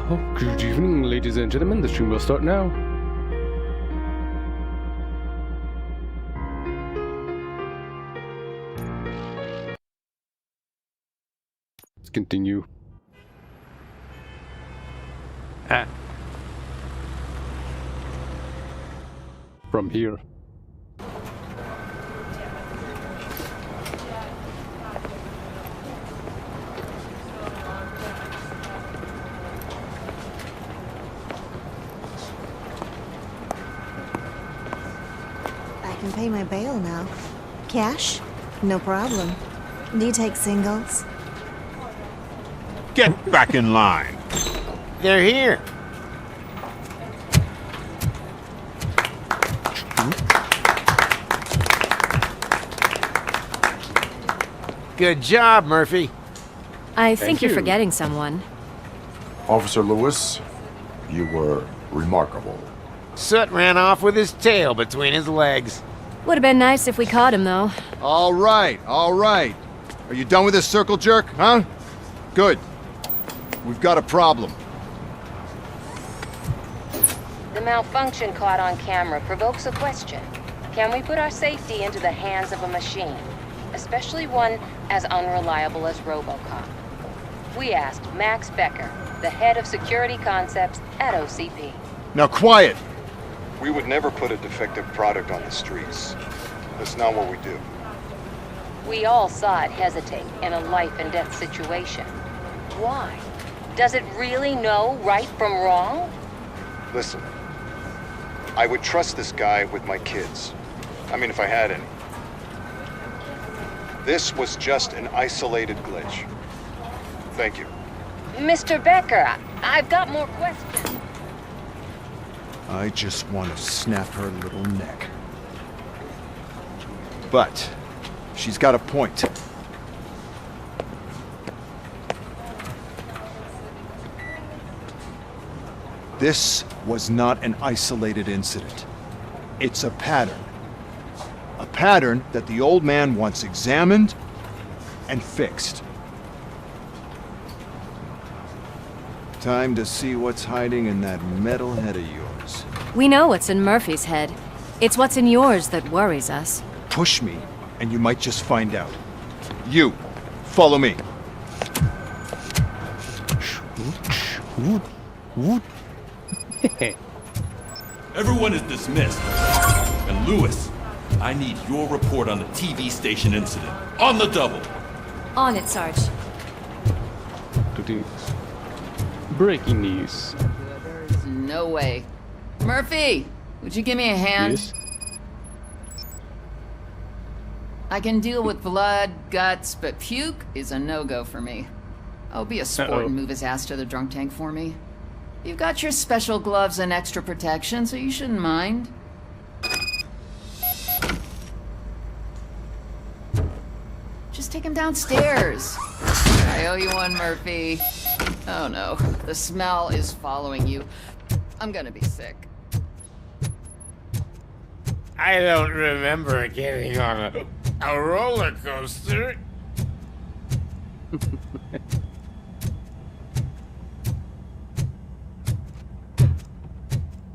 Oh, good evening, ladies and gentlemen. The stream will start now. Let's continue. From here. Pay my bail now. Cash? No problem. Do you take singles? Get back in line. They're here. Good job, Murphy. I think you're forgetting someone. Officer Lewis, you were remarkable. Soot ran off with his tail between his legs. Would have been nice if we caught him, though. All right, all right. Are you done with this circle jerk, huh? Good. We've got a problem. The malfunction caught on camera provokes a question. Can we put our safety into the hands of a machine? Especially one as unreliable as RoboCop. We asked Max Becker, the head of security concepts at OCP. Now quiet! We would never put a defective product on the streets. That's not what we do. We all saw it hesitate in a life-and-death situation. Why? Does it really know right from wrong? Listen, I would trust this guy with my kids. I mean, if I had any. This was just an isolated glitch. Thank you. Mr. Becker, I've got more questions. I just want to snap her little neck. But she's got a point. This was not an isolated incident. It's a pattern. A pattern that the old man wants examined and fixed. Time to see what's hiding in that metal head of yours. We know what's in Murphy's head. It's what's in yours that worries us. Push me, and you might just find out. You, follow me. Everyone is dismissed. And Lewis, I need your report on the TV station incident. On the double. On it, Sarge. Breaking news. There's no way. Murphy, would you give me a hand? Yes. I can deal with blood, guts, but puke is a no-go for me. Oh, be a sport and move his ass to the drunk tank for me. You've got your special gloves and extra protection, so you shouldn't mind. Just take him downstairs. I owe you one, Murphy. Oh no, the smell is following you. I'm gonna be sick. I don't remember getting on a roller coaster.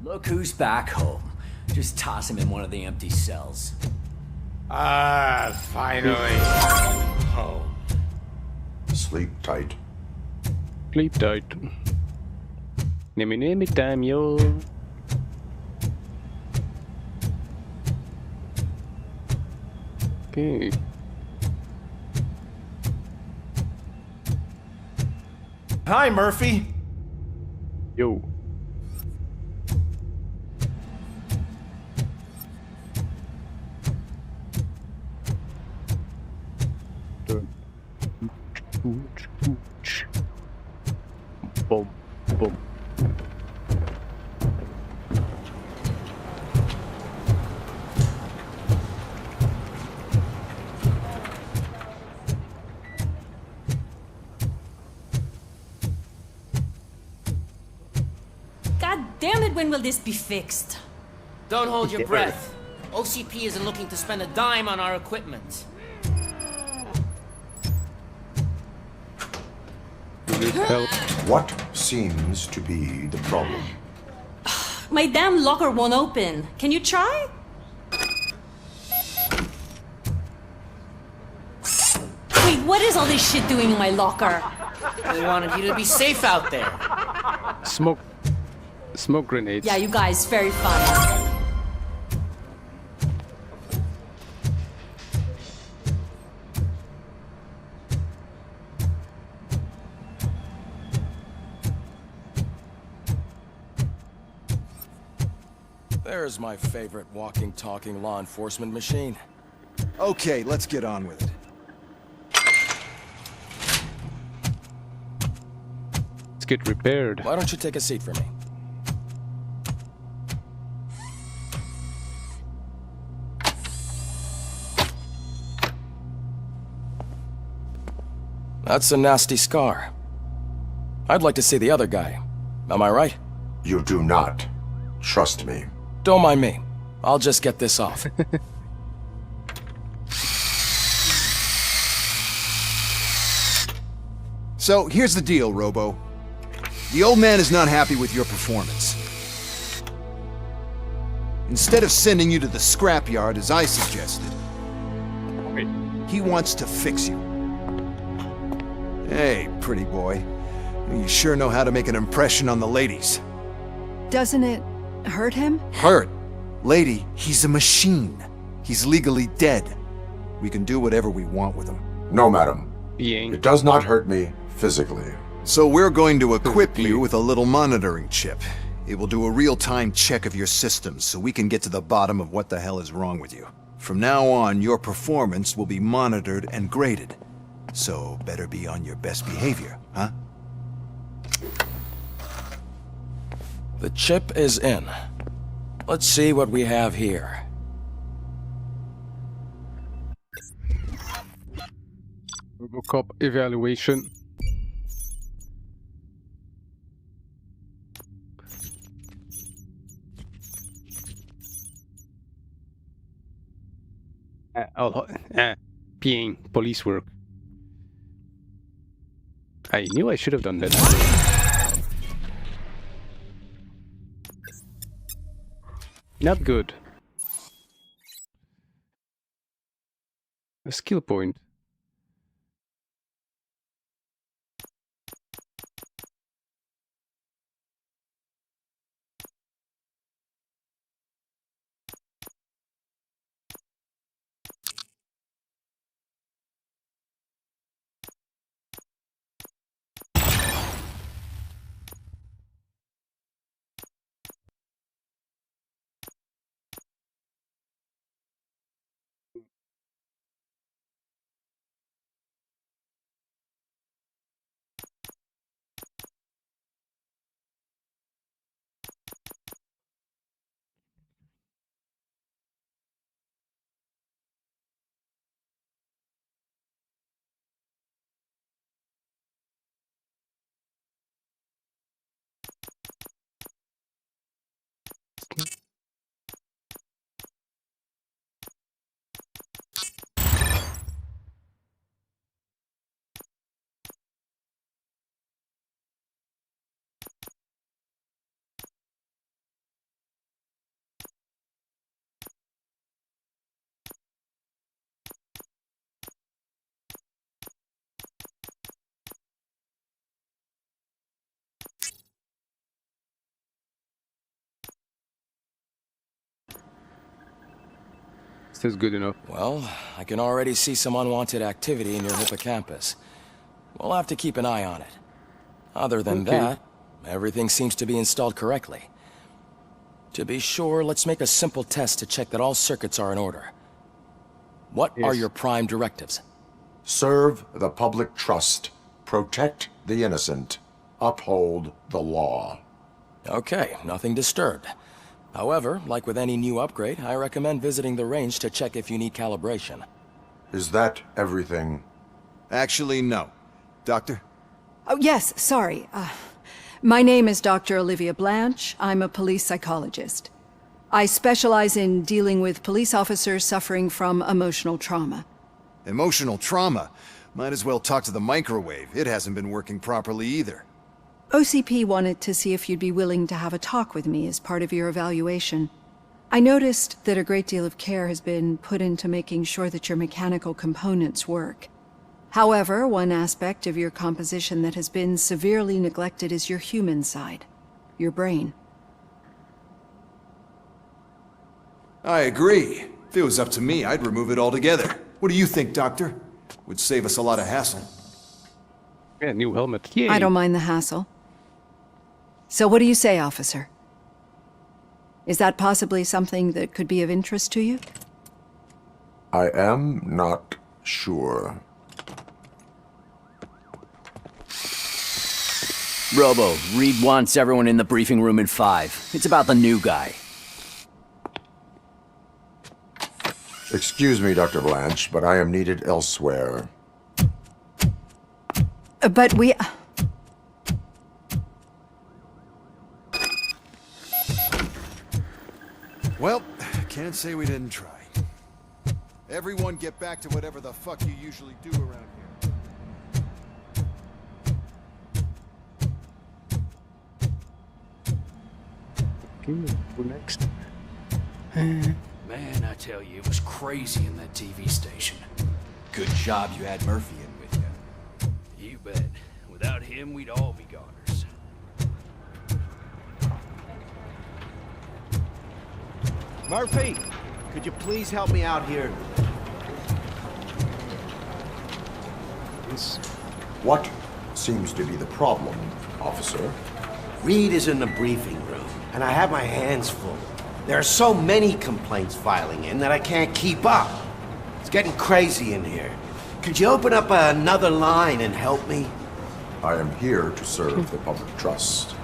Look who's back home. Just toss him in one of the empty cells. Finally. Home. Sleep tight. Sleep tight. Name time, yo. Okay. Hi, Murphy. Yo. Boom, boom. God damn it, when will this be fixed? Don't hold your breath. OCP isn't looking to spend a dime on our equipment. Help. What seems to be the problem? My damn locker won't open. Can you try? Wait, what is all this shit doing in my locker? We wanted you to be safe out there. Smoke grenades. Yeah, you guys, very fun. There's my favorite walking, talking law enforcement machine. Okay, let's get on with it. Let's get repaired. Why don't you take a seat for me? That's a nasty scar. I'd like to see the other guy. Am I right? You do not. Trust me. Don't mind me. I'll just get this off. So, here's the deal, Robo. The old man is not happy with your performance. Instead of sending you to the scrapyard as I suggested, he wants to fix you. Hey, pretty boy. You sure know how to make an impression on the ladies. Doesn't it hurt him? Hurt? Lady, he's a machine. He's legally dead. We can do whatever we want with him. No, madam. It does not hurt me physically. So we're going to equip you with a little monitoring chip. It will do a real-time check of your systems so we can get to the bottom of what the hell is wrong with you. From now on, your performance will be monitored and graded. So better be on your best behavior, huh? The chip is in. Let's see what we have here. RoboCop evaluation. Being police work. I knew I should have done that. Not good. A skill point. Is good enough. Well, I can already see some unwanted activity in your hippocampus. We'll have to keep an eye on it. Other than that, everything seems to be installed correctly. To be sure, let's make a simple test to check that all circuits are in order. What are your prime directives? Serve the public trust, protect the innocent, uphold the law. Okay, nothing disturbed. However, like with any new upgrade, I recommend visiting the range to check if you need calibration. Is that everything? Actually, no. Doctor? Oh, yes, sorry. My name is Dr. Olivia Blanche. I'm a police psychologist. I specialize in dealing with police officers suffering from emotional trauma. Emotional trauma? Might as well talk to the microwave. It hasn't been working properly either. OCP wanted to see if you'd be willing to have a talk with me as part of your evaluation. I noticed that a great deal of care has been put into making sure that your mechanical components work. However, one aspect of your composition that has been severely neglected is your human side, your brain. I agree. If it was up to me, I'd remove it altogether. What do you think, Doctor? Would save us a lot of hassle. Yeah, new helmet. Yay. I don't mind the hassle. So what do you say, officer? Is that possibly something that could be of interest to you? I am not sure. Robo, Reed wants everyone in the briefing room in 5. It's about the new guy. Excuse me, Dr. Blanche, but I am needed elsewhere. But we... Well, can't say we didn't try. Everyone get back to whatever the fuck you usually do around here. Okay, who next? Man, I tell you, it was crazy in that TV station. Good job you had Murphy in with you. You bet. Without him, we'd all be goners. Murphy, could you please help me out here? What seems to be the problem, officer? Reed is in the briefing room, and I have my hands full. There are so many complaints filing in that I can't keep up. It's getting crazy in here. Could you open up another line and help me? I am here to serve the public trust.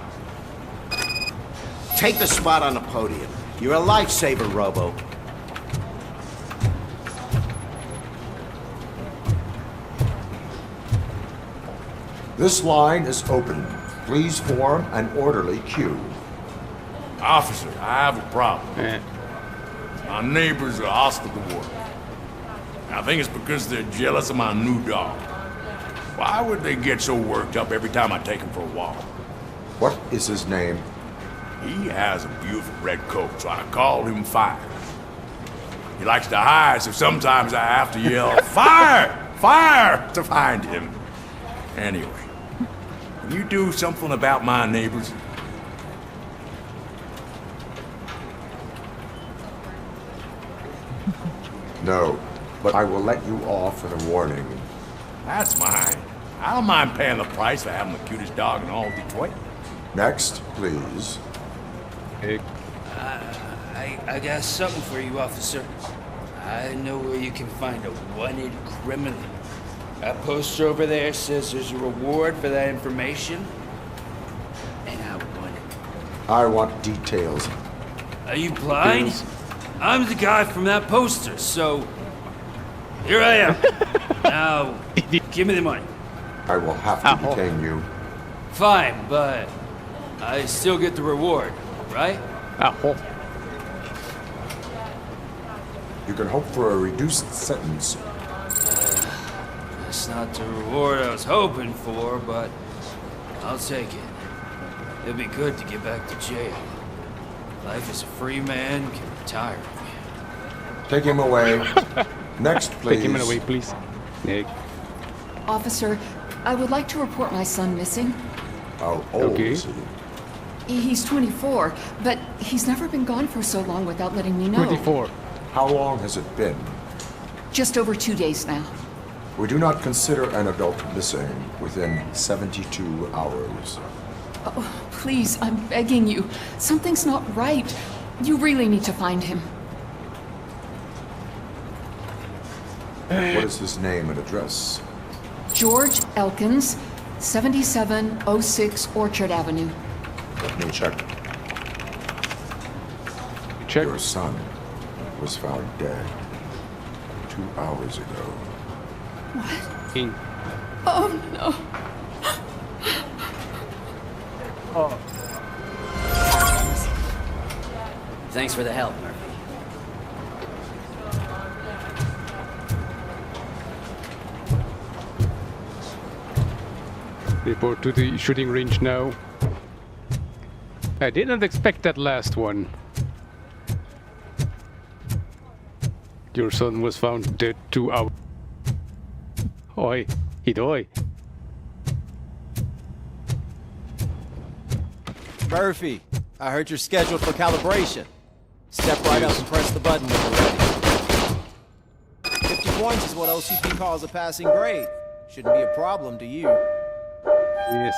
Take the spot on the podium. You're a lifesaver, Robo. This line is open. Please form an orderly queue. Officer, I have a problem. My neighbors are hostile toward me. I think it's because they're jealous of my new dog. Why would they get so worked up every time I take him for a walk? What is his name? He has a beautiful red coat, so I call him Fire. He likes to hide, so sometimes I have to yell, Fire! Fire! to find him. Anyway, can you do something about my neighbors? No, but I will let you off with a warning. That's mine. I don't mind paying the price for having the cutest dog in all Detroit. Next, please. Hey. I got something for you, officer. I know where you can find a wanted criminal. That poster over there says there's a reward for that information. And I want it. I want details. Are you blind? I'm the guy from that poster, so... Here I am. Now, give me the money. I will have to detain you. Fine, but I still get the reward, right? You can hope for a reduced sentence. That's not the reward I was hoping for, but I'll take it. It'll be good to get back to jail. Life as a free man can be tiring. Take him away. Next, please. Take him away, please. Nick. Officer, I would like to report my son missing. How old is he? He's 24, but he's never been gone for so long without letting me know. 24. How long has it been? Just over 2 days now. We do not consider an adult missing within 72 hours. Oh, please, I'm begging you. Something's not right. You really need to find him. What is his name and address? George Elkins, 7706 Orchard Avenue. Let me check. Your son was found dead 2 hours ago. What? Oh, no. Thanks for the help, Murphy. Report to the shooting range now. I didn't expect that last one. Your son was found dead 2 hours. Oi, hidoi. Murphy, I heard you're scheduled for calibration. Step right up and press the button when you're ready. 50 points is what OCP calls a passing grade. Shouldn't be a problem to you. Yes.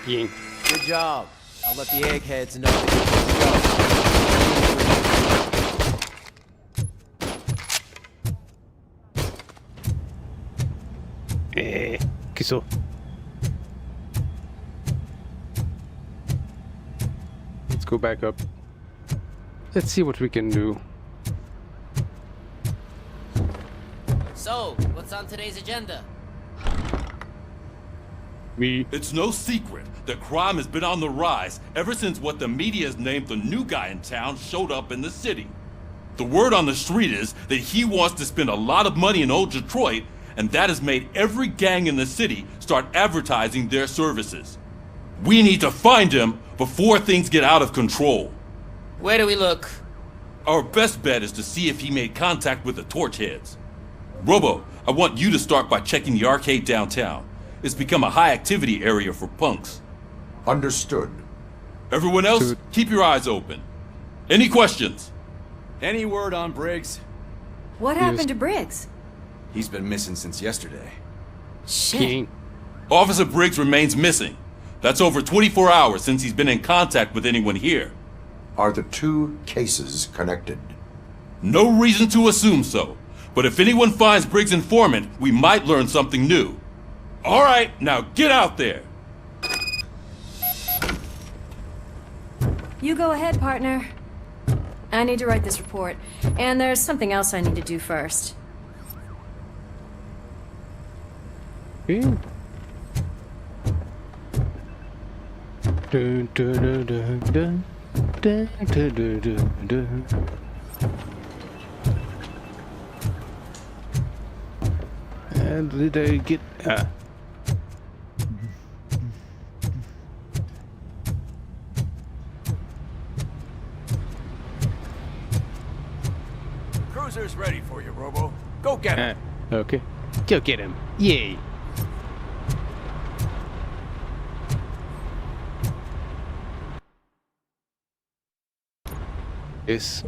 Ying. Good job. I'll let the eggheads know that you're good. Kiso. Let's go back up. Let's see what we can do. So, what's on today's agenda? Me. It's no secret that crime has been on the rise ever since what the media has named the new guy in town showed up in the city. The word on the street is that he wants to spend a lot of money in old Detroit, and that has made every gang in the city start advertising their services. We need to find him before things get out of control. Where do we look? Our best bet is to see if he made contact with the torch heads. Robo, I want you to start by checking the arcade downtown. It's become a high-activity area for punks. Understood. Everyone else, keep your eyes open. Any questions? Any word on Briggs? What happened to Briggs? He's been missing since yesterday. Shit. Officer Briggs remains missing. That's over 24 hours since he's been in contact with anyone here. Are the two cases connected? No reason to assume so. But if anyone finds Briggs' informant, we might learn something new. All right, now get out there. You go ahead, partner. I need to write this report, and there's something else I need to do first. Dun, dun, dun, dun, dun, dun, dun, dun, dun. And did I get... Cruiser's ready for you, Robo. Go get him. Okay. Go get him. Yay. Yes.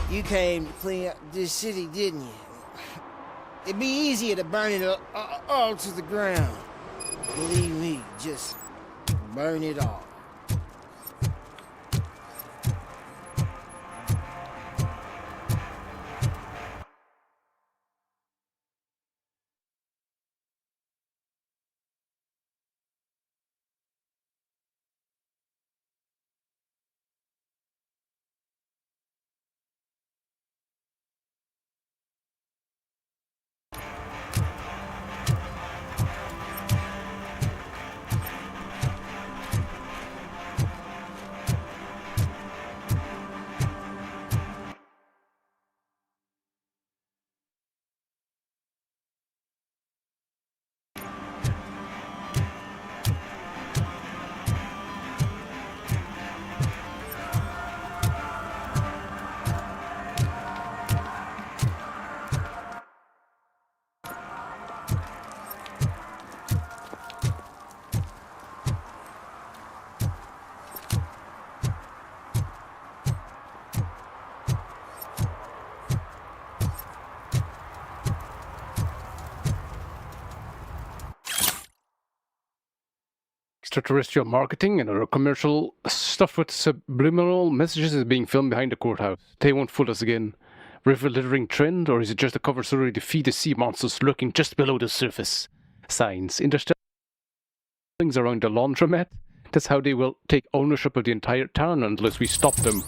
You came to clean up this city, didn't you? It'd be easier to burn it all to the ground. Believe me, just burn it all. extraterrestrial marketing and other commercial stuff with subliminal messages is being filmed behind the courthouse. They won't fool us again. River littering trend, or is it just a cover story to feed the sea monsters lurking just below the surface? Signs. Interstellar things around the laundromat. That's how they will take ownership of the entire town unless we stop them.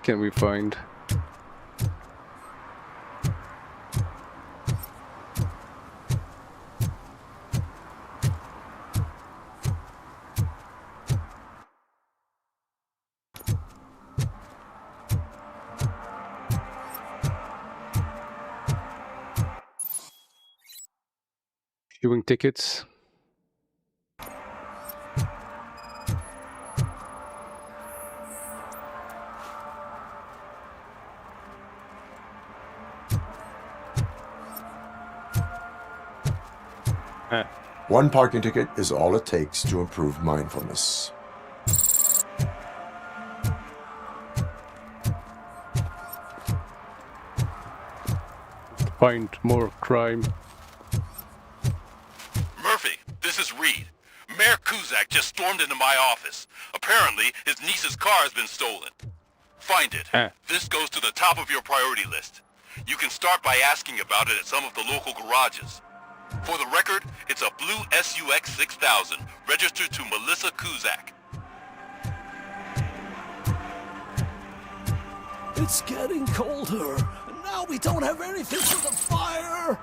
Can we find? Viewing tickets. One parking ticket is all it takes to improve mindfulness. Find more crime. Murphy, this is Reed. Mayor Kuzak just stormed into my office. Apparently, his niece's car has been stolen. Find it. This goes to the top of your priority list. You can start by asking about it at some of the local garages. For the record, it's a blue SUX 6000, registered to Melissa Kuzak. It's getting colder, and now we don't have anything for the fire!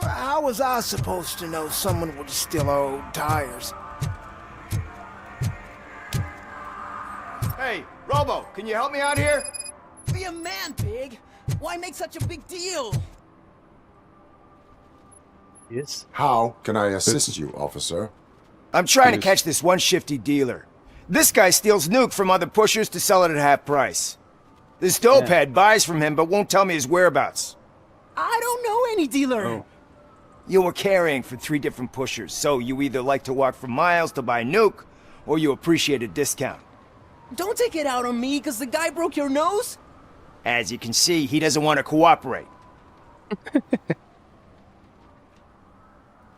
How was I supposed to know someone would steal our old tires? Hey, Robo, can you help me out here? Be a man, Pig! Why make such a big deal? Yes. How can I assist you, officer? I'm trying to catch this one shifty dealer. This guy steals nuke from other pushers to sell it at half price. This dopehead buys from him but won't tell me his whereabouts. I don't know any dealer. Oh. You were carrying for 3 different pushers, so you either like to walk for miles to buy nuke, or you appreciate a discount. Don't take it out on me, because the guy broke your nose? As you can see, he doesn't want to cooperate.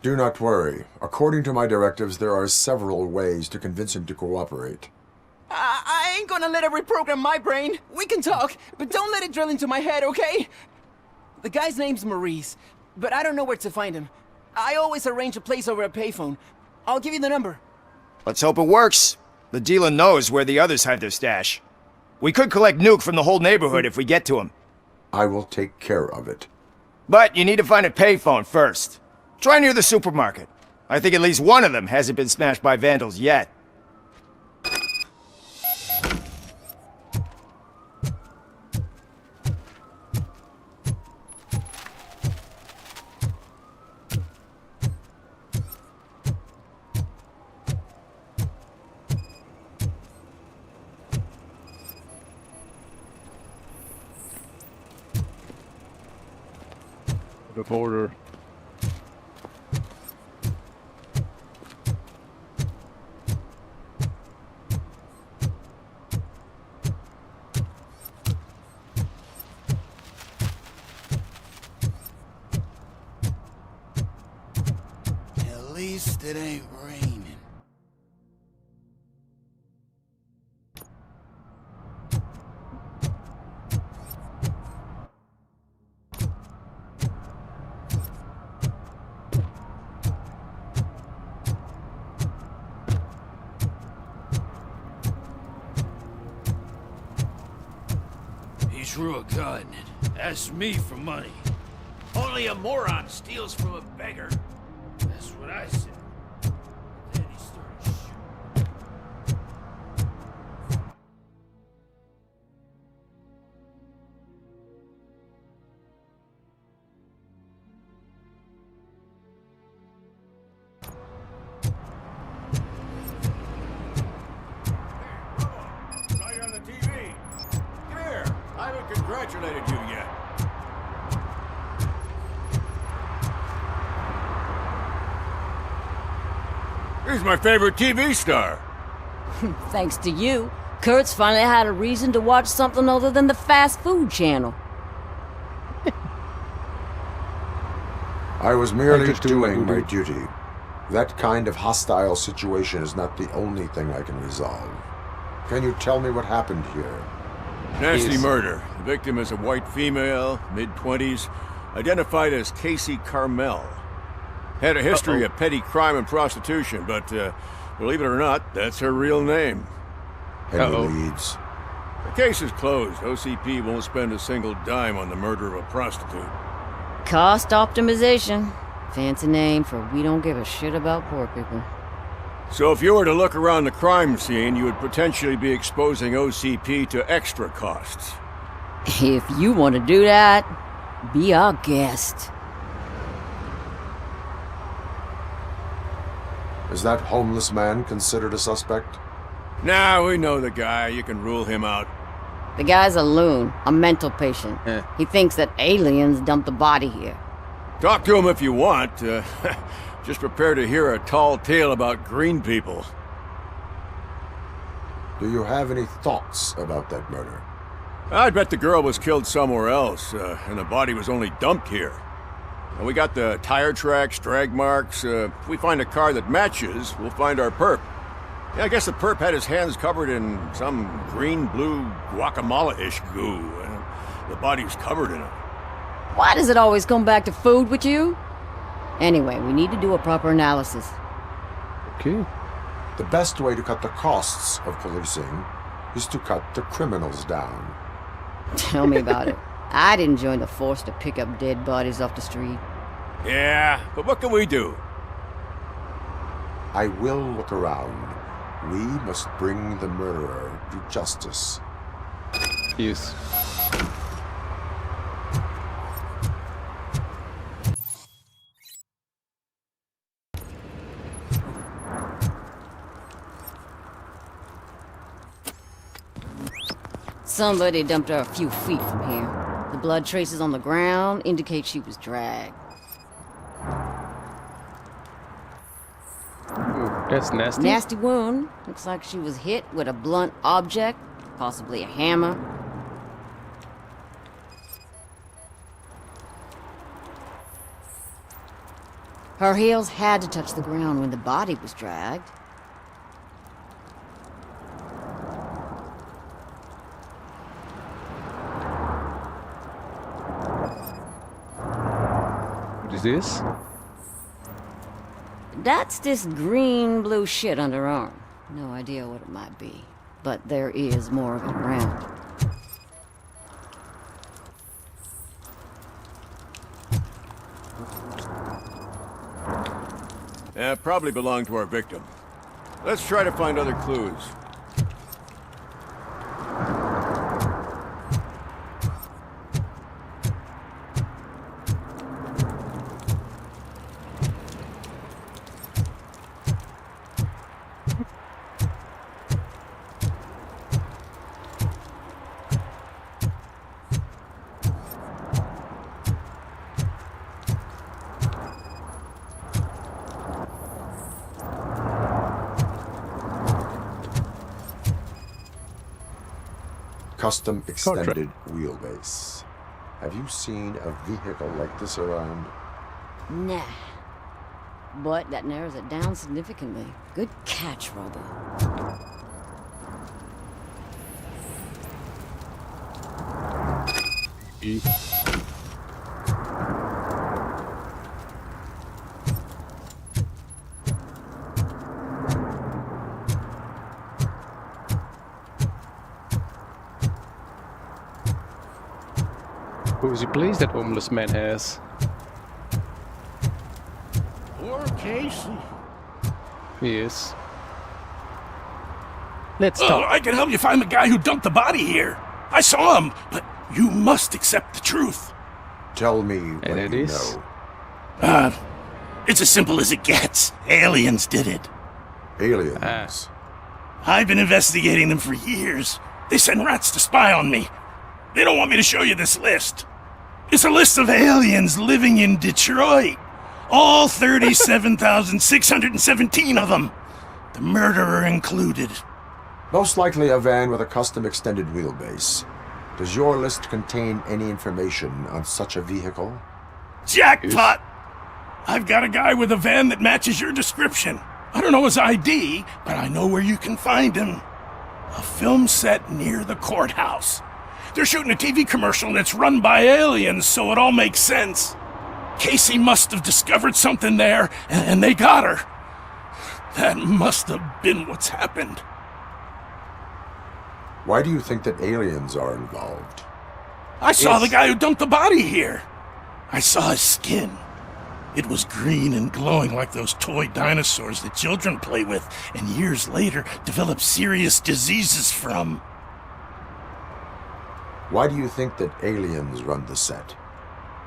Do not worry. According to my directives, there are several ways to convince him to cooperate. I ain't gonna let it reprogram my brain. We can talk, but don't let it drill into my head, okay? The guy's name's Maurice, but I don't know where to find him. I always arrange a place over a payphone. I'll give you the number. Let's hope it works. The dealer knows where the others hide their stash. We could collect nuke from the whole neighborhood if we get to him. I will take care of it. But you need to find a payphone first. Try near the supermarket. I think at least one of them hasn't been smashed by vandals yet. The border. At least it ain't raining. He drew a gun and asked me for money. Only a moron steals from a beggar. That's what I said. Then he started shooting. He's my favorite TV star. Thanks to you, Kurt's finally had a reason to watch something other than the fast food channel. I was merely doing my duty. That kind of hostile situation is not the only thing I can resolve. Can you tell me what happened here? Nasty murder. The victim is a white female, mid-20s, identified as Casey Carmel. Had a history of petty crime and prostitution, but, believe it or not, that's her real name. Any leads? The case is closed. OCP won't spend a single dime on the murder of a prostitute. Cost optimization. Fancy name for we don't give a shit about poor people. So if you were to look around the crime scene, you would potentially be exposing OCP to extra costs. If you want to do that, be our guest. Is that homeless man considered a suspect? Nah, we know the guy. You can rule him out. The guy's a loon, a mental patient. He thinks that aliens dumped the body here. Talk to him if you want. Just prepare to hear a tall tale about green people. Do you have any thoughts about that murder? I bet the girl was killed somewhere else, and the body was only dumped here. And we got the tire tracks, drag marks. If we find a car that matches, we'll find our perp. Yeah, I guess the perp had his hands covered in some green-blue guacamole-ish goo. The body was covered in it. Why does it always come back to food with you? Anyway, we need to do a proper analysis. Okay. The best way to cut the costs of policing is to cut the criminals down. Tell me about it. I didn't join the force to pick up dead bodies off the street. Yeah, but what can we do? I will look around. We must bring the murderer to justice. Yes. Somebody dumped her a few feet from here. The blood traces on the ground indicate she was dragged. That's nasty. Nasty wound. Looks like she was hit with a blunt object, possibly a hammer. Her heels had to touch the ground when the body was dragged. What is this? That's this green-blue shit under her arm. No idea what it might be, but there is more of it around. Yeah, probably belonged to our victim. Let's try to find other clues. Custom extended wheelbase. Have you seen a vehicle like this around? Nah. But that narrows it down significantly. Good catch, Robo. Cozy place that homeless man has. Poor Casey. Yes. Let's talk. I can help you find the guy who dumped the body here. I saw him, but you must accept the truth. Tell me what you know. It's as simple as it gets. Aliens did it. Aliens? I've been investigating them for years. They send rats to spy on me. They don't want me to show you this list. It's a list of aliens living in Detroit. All 37,617 of them. The murderer included. Most likely a van with a custom extended wheelbase. Does your list contain any information on such a vehicle? Jackpot! I've got a guy with a van that matches your description. I don't know his ID, but I know where you can find him. A film set near the courthouse. They're shooting a TV commercial and it's run by aliens, so it all makes sense. Casey must have discovered something there, and they got her. That must have been what's happened. Why do you think that aliens are involved? I saw the guy who dumped the body here. I saw his skin. It was green and glowing like those toy dinosaurs that children play with, and years later develop serious diseases from. Why do you think that aliens run the set?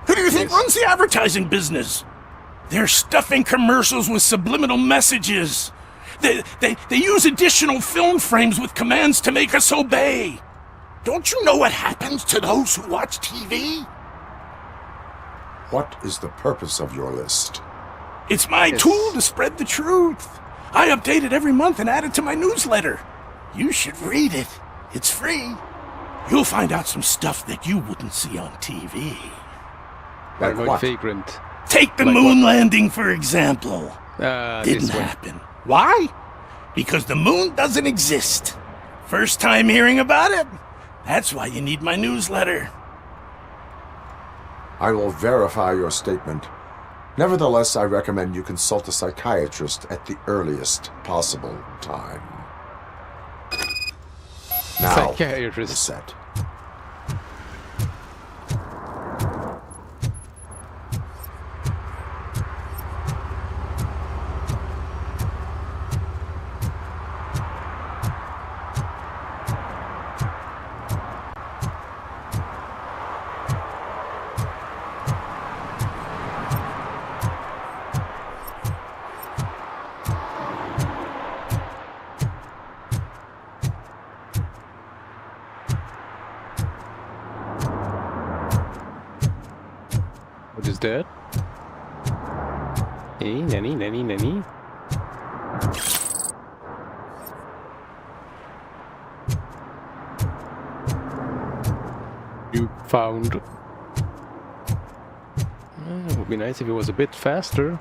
Who do you think runs the advertising business? They're stuffing commercials with subliminal messages. They use additional film frames with commands to make us obey. Don't you know what happens to those who watch TV? What is the purpose of your list? It's my tool to spread the truth. I update it every month and add it to my newsletter. You should read it. It's free. You'll find out some stuff that you wouldn't see on TV. Like what? Vagrant. Take the moon landing, for example. Didn't happen. Why? Because the moon doesn't exist. First time hearing about it? That's why you need my newsletter. I will verify your statement. Nevertheless, I recommend you consult a psychiatrist at the earliest possible time. Now, Psychiatrist. the set. What is that? Hey, nanny. You found. It would be nice if it was a bit faster.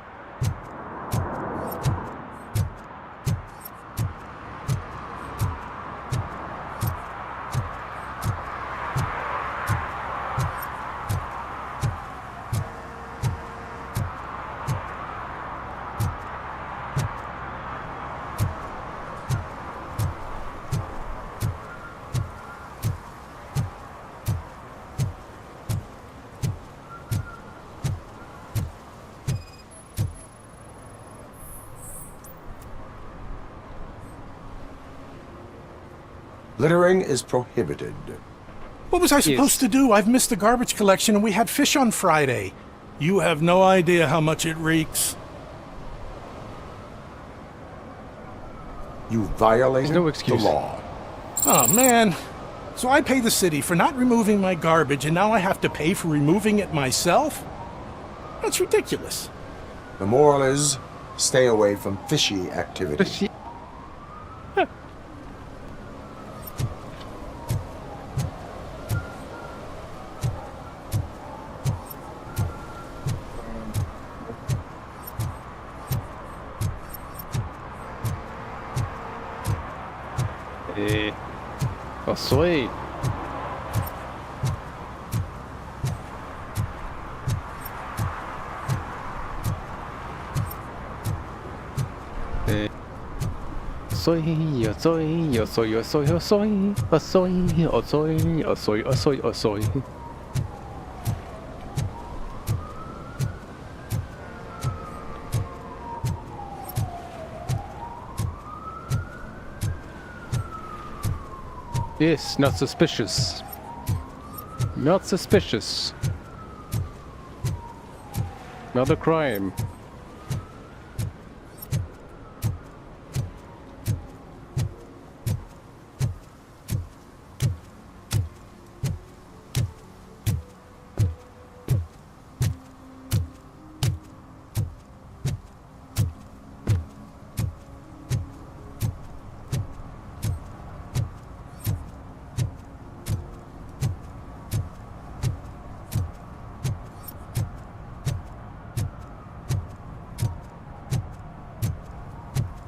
Littering is prohibited. What was I supposed to do? I've missed the garbage collection and we had fish on Friday. You have no idea how much it reeks. You violated no the excuse. law. Oh, man. So I pay the city for not removing my garbage and now I have to pay for removing it myself? That's ridiculous. The moral is, stay away from fishy activity. Sweet. Soy. Yes, not suspicious. Not suspicious. Not a crime.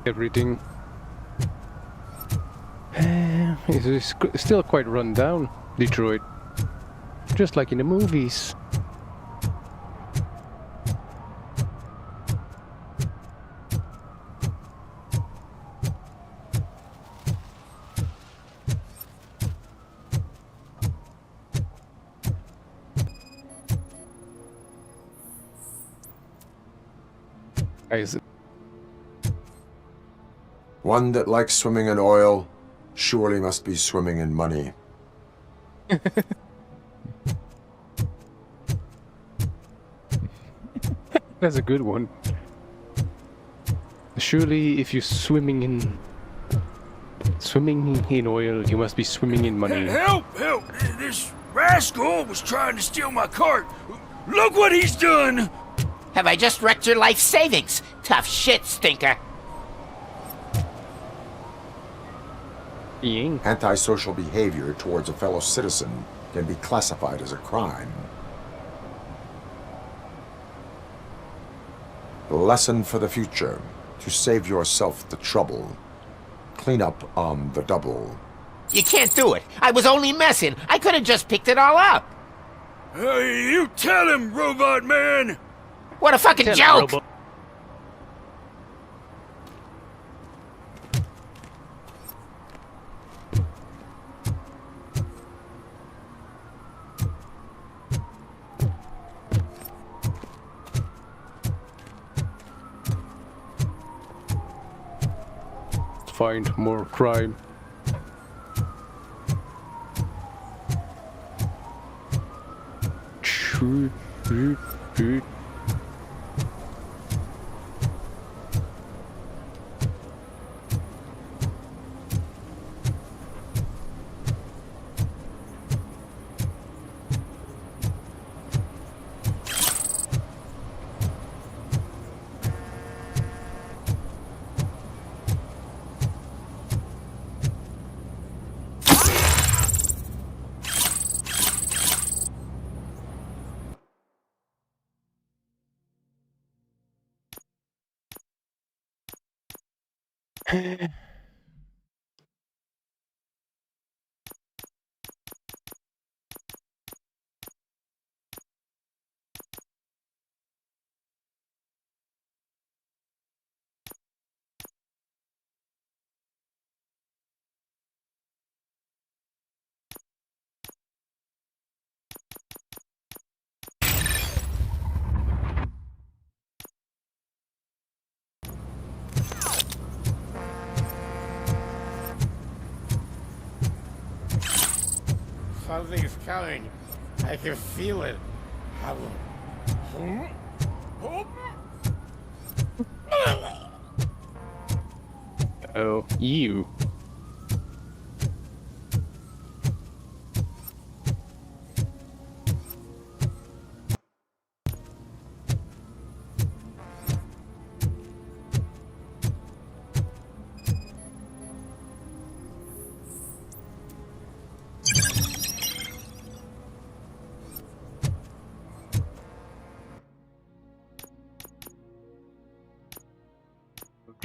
everything. It's still quite run down, Detroit. Just like in the movies. One that likes swimming in oil surely must be swimming in money. That's a good one. Surely, if you're swimming in oil, you must be swimming in money. Help! Help! This rascal was trying to steal my cart. Look what he's done! Have I just wrecked your life savings? Tough shit, stinker. Antisocial behavior towards a fellow citizen can be classified as a crime. Lesson for the future. To save yourself the trouble. Clean up on the double. You can't do it. I was only messing. I could have just picked it all up. You tell him, Robot Man! What a fucking joke! Find more crime. Something's coming. I can feel it. Oh, you.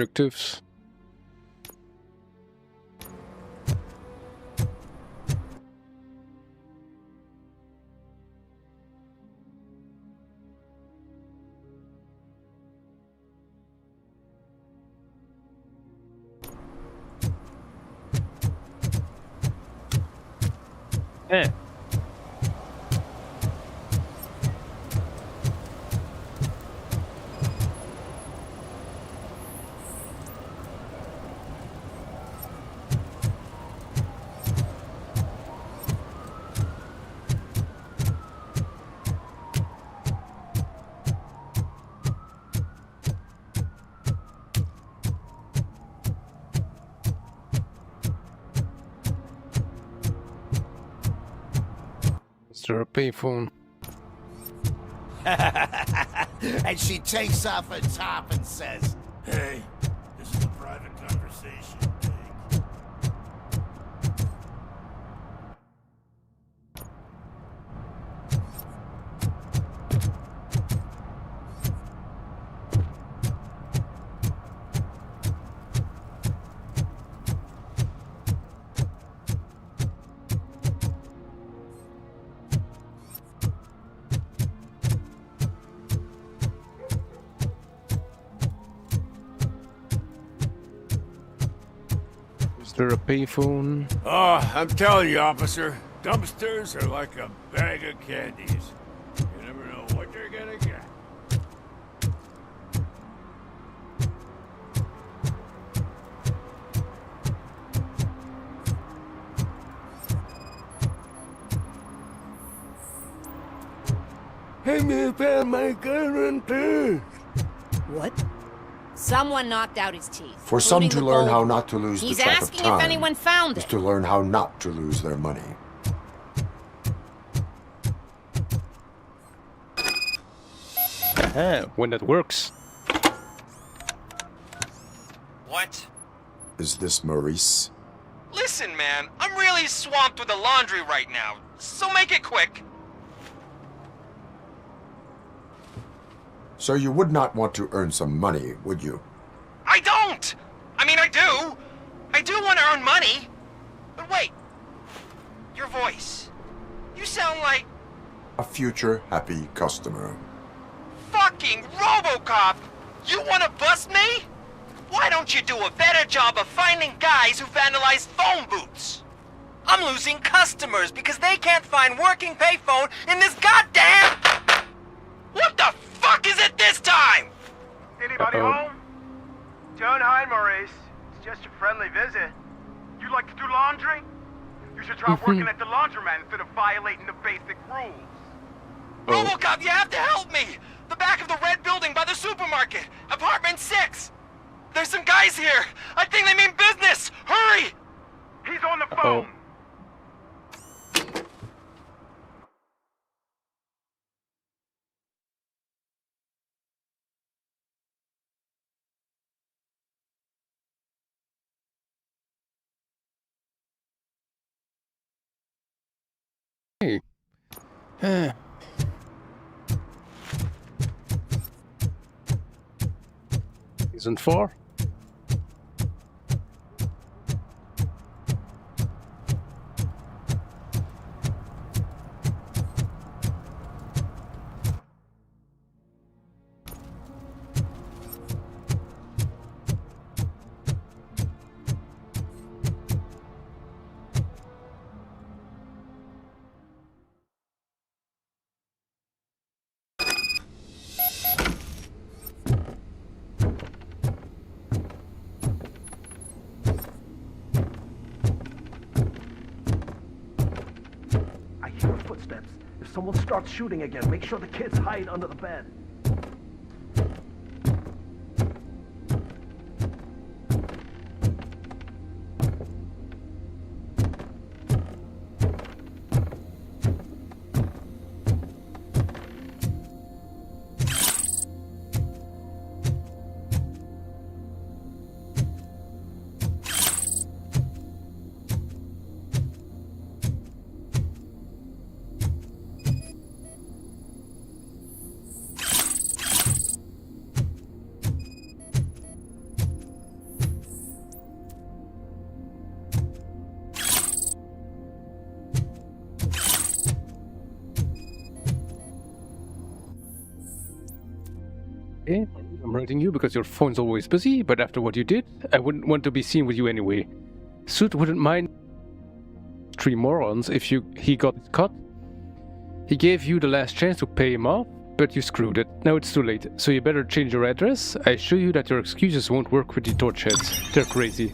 Objectives. Is there a payphone? And she takes off her top and says, Hey, this is a private conversation. Is there a payphone? Oh, I'm telling you, officer, dumpsters are like a bag of candies. You never know what you're gonna get. Hey, me found my gun too. What? Someone knocked out his teeth. For some including to the learn gold how one. not to lose the He's track of asking time if anyone found is it. to learn how not to lose their money. When that works. What? Is this Maurice? Listen, man, I'm really swamped with the laundry right now, so make it quick. So you would not want to earn some money, would you? I don't! I mean, I do. I do want to earn money. But wait. Your voice. You sound like... A future happy customer. fucking RoboCop! You want to bust me? Why don't you do a better job of finding guys who vandalize phone booths? I'm losing customers because they can't find working payphone in this goddamn... What the fuck is it this time? Anybody home? Don't hide, Maurice. It's just a friendly visit. You like to do laundry? You should try working at the laundromat instead of violating the basic rules. RoboCop, you have to help me! The back of the red building by the supermarket, apartment 6. There's some guys here. I think they mean business. Hurry! He's on the phone. Hey. Isn't far. Footsteps. If someone starts shooting again, make sure the kids hide under the bed. Okay, I'm writing you because your phone's always busy, but after what you did, I wouldn't want to be seen with you anyway. Suit wouldn't mind 3 morons if he got his cut. He gave you the last chance to pay him off, but you screwed it. Now it's too late, so you better change your address. I assure you that your excuses won't work with the torchheads. They're crazy.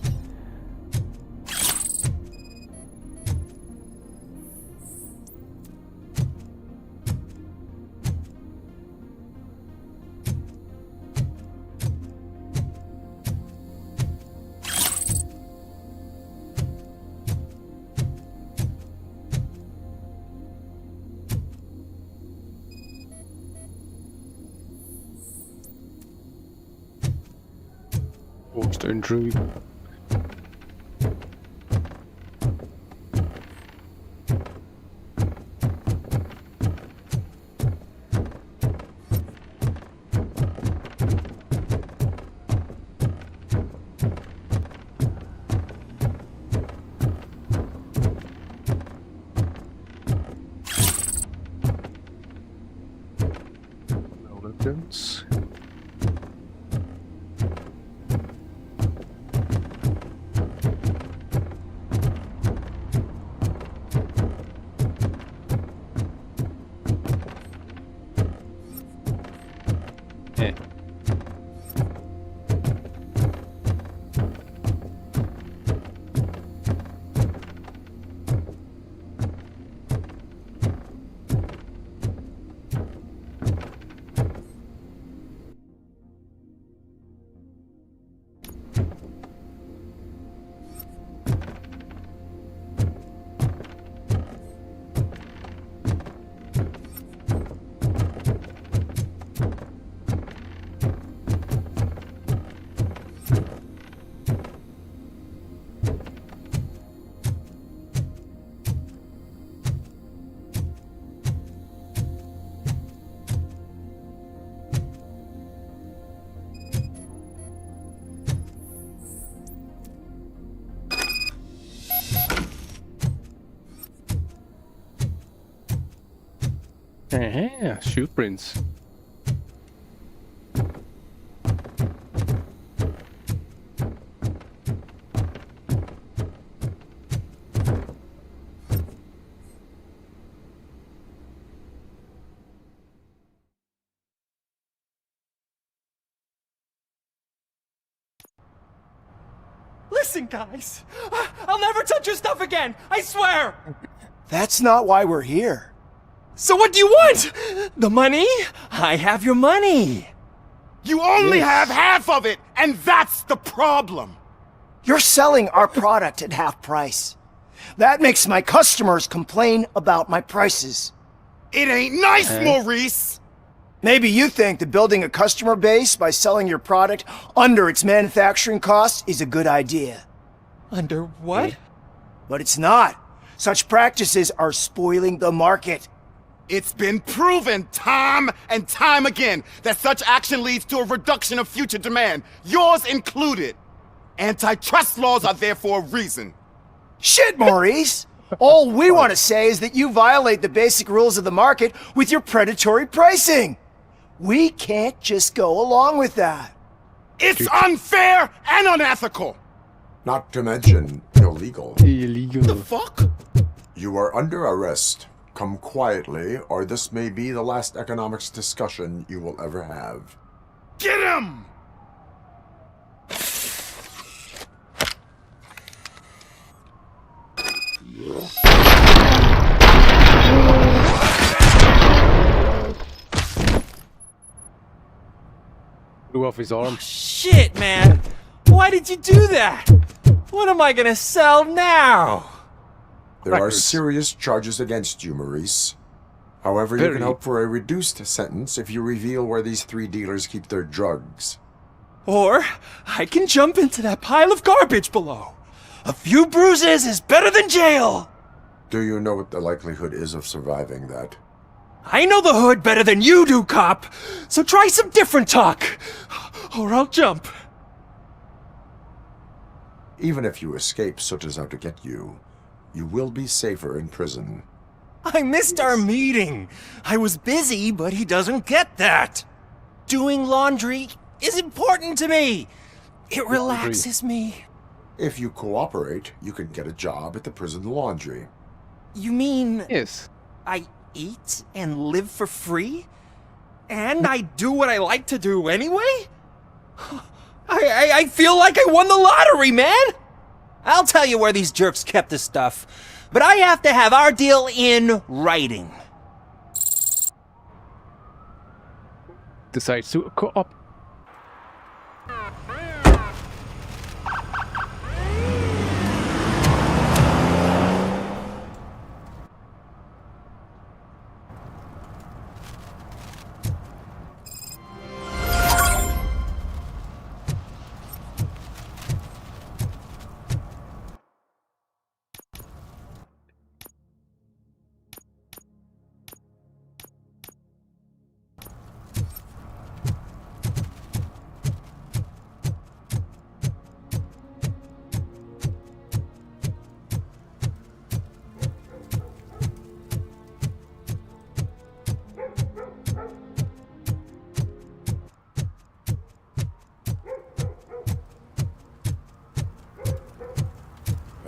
Forced injury. Evidence. Shoe prints. Listen, guys. I'll never touch your stuff again. I swear. That's not why we're here. So what do you want? The money? I have your money. You only have half of it, and that's the problem. You're selling our product at half price. That makes my customers complain about my prices. It ain't nice, Maurice! Maybe you think that building a customer base by selling your product under its manufacturing costs is a good idea. Under what? But it's not. Such practices are spoiling the market. It's been proven time and time again that such action leads to a reduction of future demand, yours included. Antitrust laws are there for a reason. Shit, Maurice! All we want to say is that you violate the basic rules of the market with your predatory pricing. We can't just go along with that. It's unfair and unethical! Not to mention illegal. Illegal. The fuck? You are under arrest. Come quietly, or this may be the last economics discussion you will ever have. Get him! Blew off his arm. Shit, man. Why did you do that? What am I gonna sell now? There are serious charges against you, Maurice. However, you can hope for a reduced sentence if you reveal where these 3 dealers keep their drugs. Or I can jump into that pile of garbage below. A few bruises is better than jail. Do you know what the likelihood is of surviving that? I know the hood better than you do, cop. So try some different talk, or I'll jump. Even if you escape Soot is out to get you, you will be safer in prison. I missed our meeting. I was busy, but he doesn't get that. Doing laundry is important to me. It relaxes me. If you cooperate, you can get a job at the prison laundry. You mean... Yes. I eat and live for free? And I do what I like to do anyway? I feel like I won the lottery, man! I'll tell you where these jerks kept the stuff, but I have to have our deal in writing. Decides to co-op.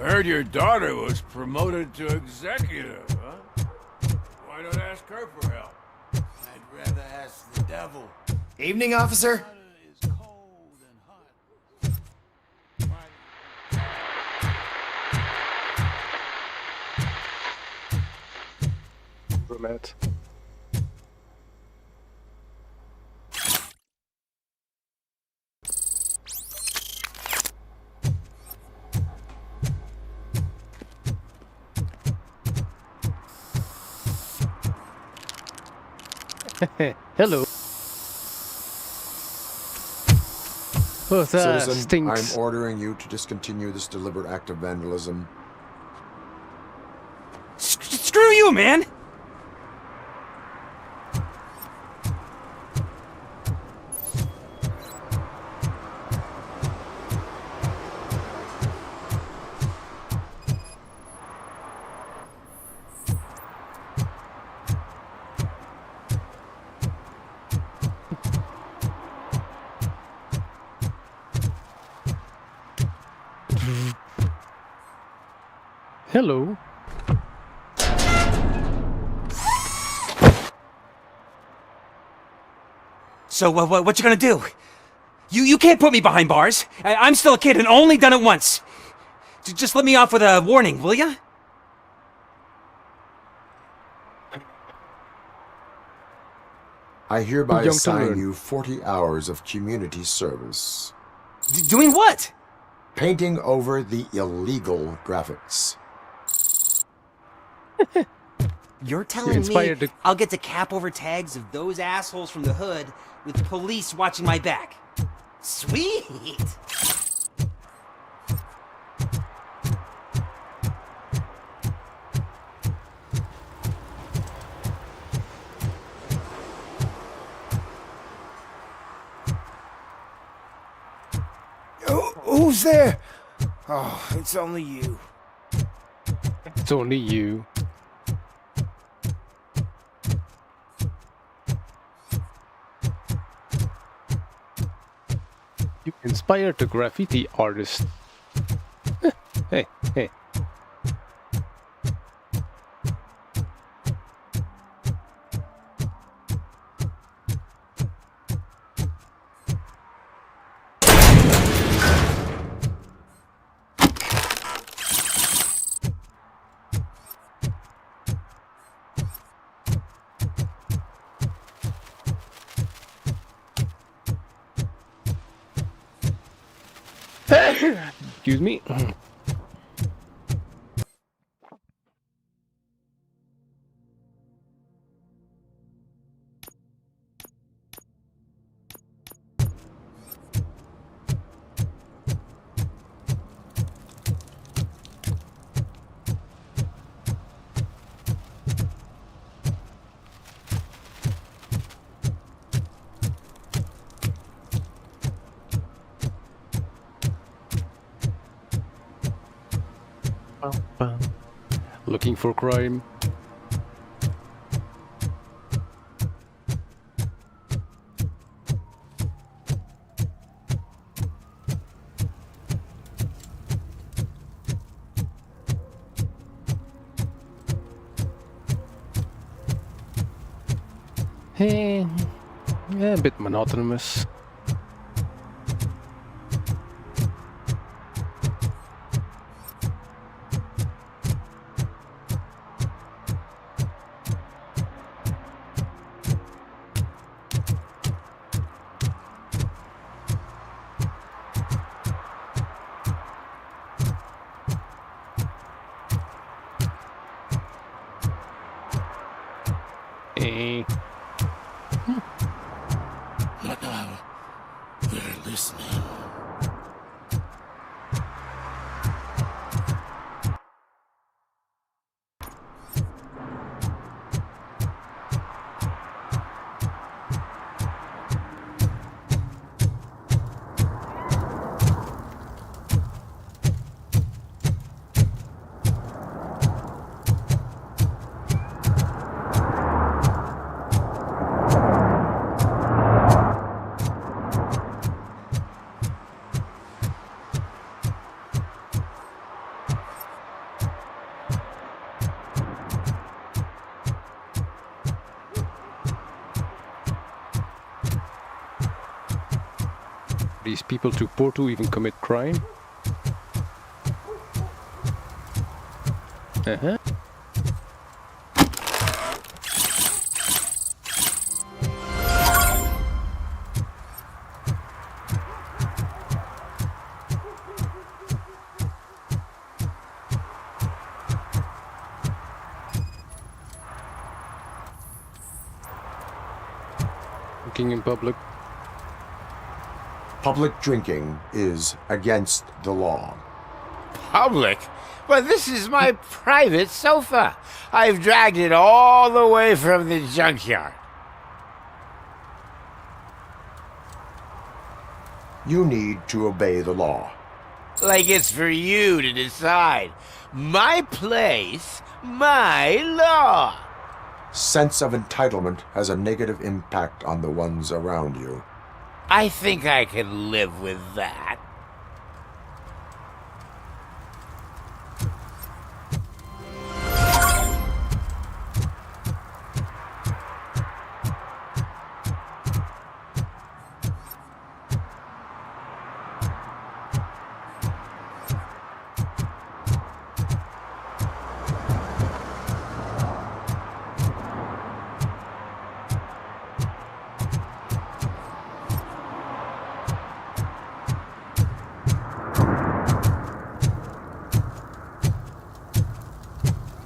Heard your daughter was promoted to executive, huh? Why not ask her for help? I'd rather ask the devil. Evening, officer. Brunette. Hello. Oh, that Citizen, stinks. I'm ordering you to discontinue this deliberate act of vandalism. Screw you, man! Hello. So, what you gonna do? You can't put me behind bars. I'm still a kid and only done it once. Just let me off with a warning, will ya? I hereby assign you 40 hours of community service. Doing what? Painting over the illegal graphics. You're telling me I'll get to cap over tags of those assholes from the hood with police watching my back. Sweet! Who's there? Oh, it's only you. It's only you. You inspired the graffiti artist. Hey. Excuse me. Looking for crime. Hey, yeah, a bit monotonous. They're listening. These people too poor to even commit crime? Uh-huh. Drinking in public. Public drinking is against the law. Public? Well, this is my private sofa. I've dragged it all the way from the junkyard. You need to obey the law. Like it's for you to decide. My place, my law. Sense of entitlement has a negative impact on the ones around you. I think I can live with that.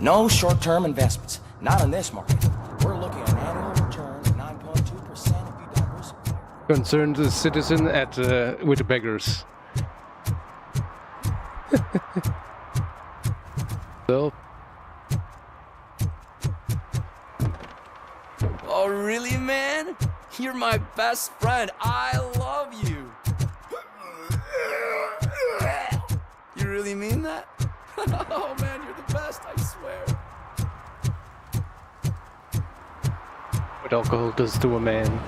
No short-term investments. Not in this market. We're looking at an annual return of 9.2% if you diversify. Concerned citizen at with the beggars. So. Oh, really, man? You're my best friend. I love you. You really mean that? Oh, man, you're the best, I swear. What alcohol does to a man.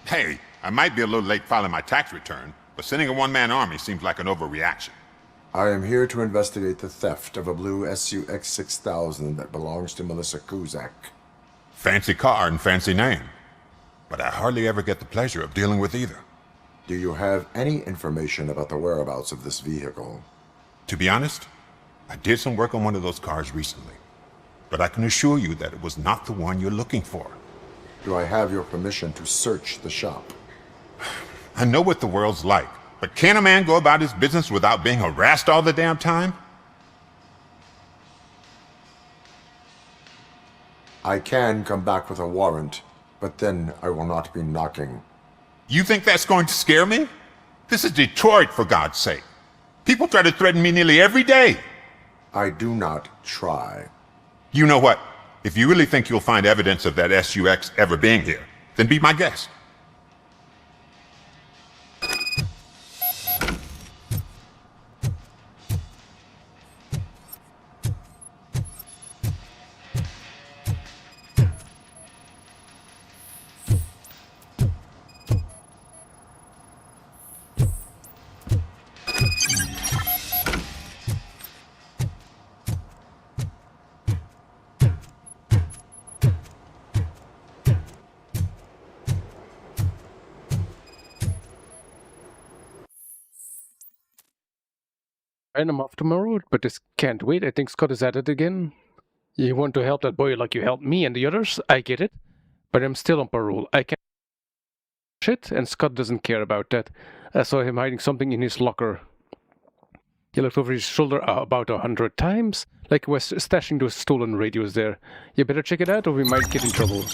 Hey, I might be a little late filing my tax return, but sending a one-man army seems like an overreaction. I am here to investigate the theft of a blue SUX 6000 that belongs to Melissa Kuzak. Fancy car and fancy name, but I hardly ever get the pleasure of dealing with either. Do you have any information about the whereabouts of this vehicle? To be honest, I did some work on one of those cars recently, but I can assure you that it was not the one you're looking for. Do I have your permission to search the shop? I know what the world's like, but can a man go about his business without being harassed all the damn time? I can come back with a warrant, but then I will not be knocking. You think that's going to scare me? This is Detroit, for God's sake. People try to threaten me nearly every day. I do not try. You know what? If you really think you'll find evidence of that SUX ever being here, then be my guest. And I'm off tomorrow, but this can't wait. I think Scott is at it again. You want to help that boy like you helped me and the others? I get it. But I'm still on parole. I can't shit, and Scott doesn't care about that. I saw him hiding something in his locker. He looked over his shoulder about 100 times, like he was stashing those stolen radios there. You better check it out or we might get in trouble.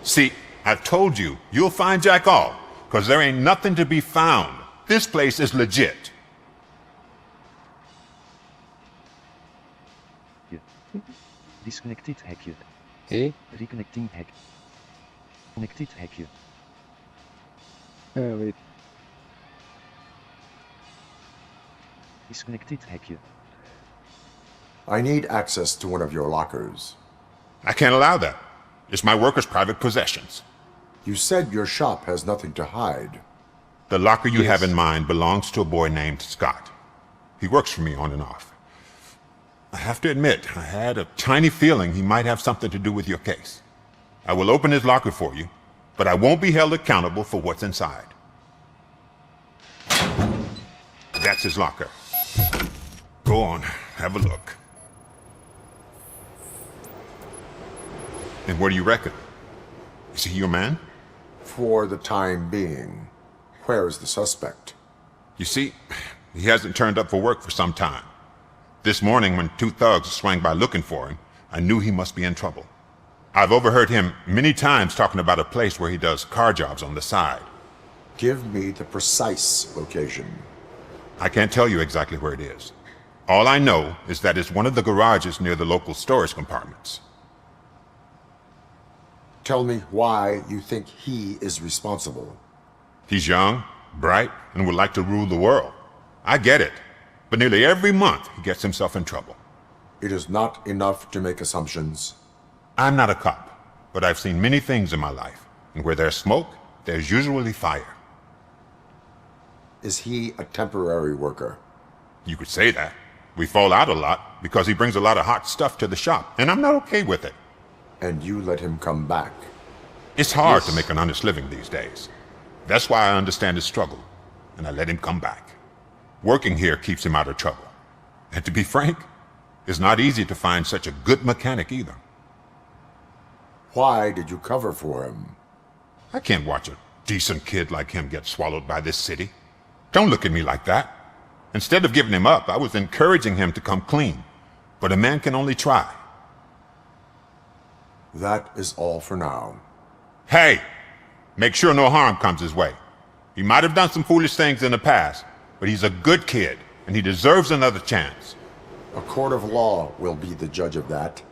See, I told you, you'll find Jack all, because there ain't nothing to be found. This place is legit. Disconnected hack. Hey? Reconnecting hack. Connected hack. Wait. Disconnected hack. I need access to one of your lockers. I can't allow that. It's my workers' private possessions. You said your shop has nothing to hide. The locker you have in mind belongs to a boy named Scott. He works for me on and off. I have to admit, I had a tiny feeling he might have something to do with your case. I will open his locker for you, but I won't be held accountable for what's inside. That's his locker. Go on, have a look. And what do you reckon? Is he your man? For the time being. Where is the suspect? You see, he hasn't turned up for work for some time. This morning, when two thugs swang by looking for him, I knew he must be in trouble. I've overheard him many times talking about a place where he does car jobs on the side. Give me the precise location. I can't tell you exactly where it is. All I know is that it's one of the garages near the local storage compartments. Tell me why you think he is responsible. He's young, bright, and would like to rule the world. I get it. But nearly every month, he gets himself in trouble. It is not enough to make assumptions. I'm not a cop, but I've seen many things in my life. And where there's smoke, there's usually fire. Is he a temporary worker? You could say that. We fall out a lot because he brings a lot of hot stuff to the shop, and I'm not okay with it. And you let him come back? It's hard to make an honest living these days. That's why I understand his struggle, and I let him come back. Working here keeps him out of trouble. And to be frank, it's not easy to find such a good mechanic either. Why did you cover for him? I can't watch a decent kid like him get swallowed by this city. Don't look at me like that. Instead of giving him up, I was encouraging him to come clean. But a man can only try. That is all for now. Hey! Make sure no harm comes his way. He might have done some foolish things in the past, but he's a good kid, and he deserves another chance. A court of law will be the judge of that.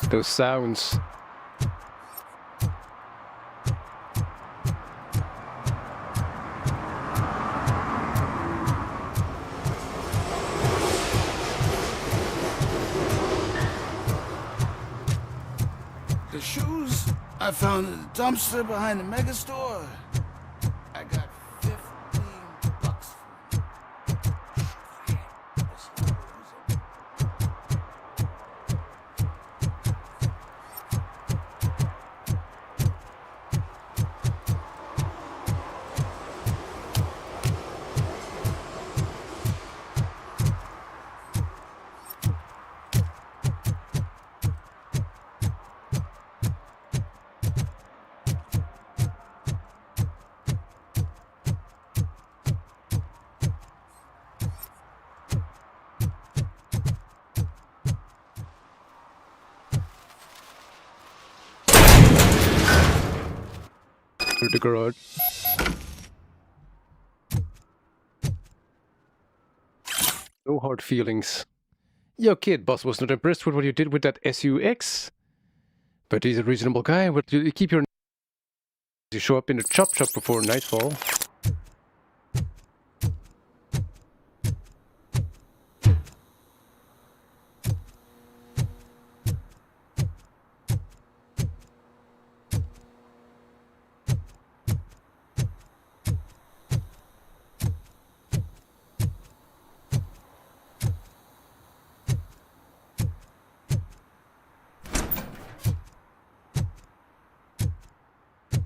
Those sounds. The shoes I found in the dumpster behind the mega store. I got $15 for The garage. No hard feelings. Your kid boss was not impressed with what you did with that SUX, but he's a reasonable guy. But you keep your you show up in the chop shop before nightfall.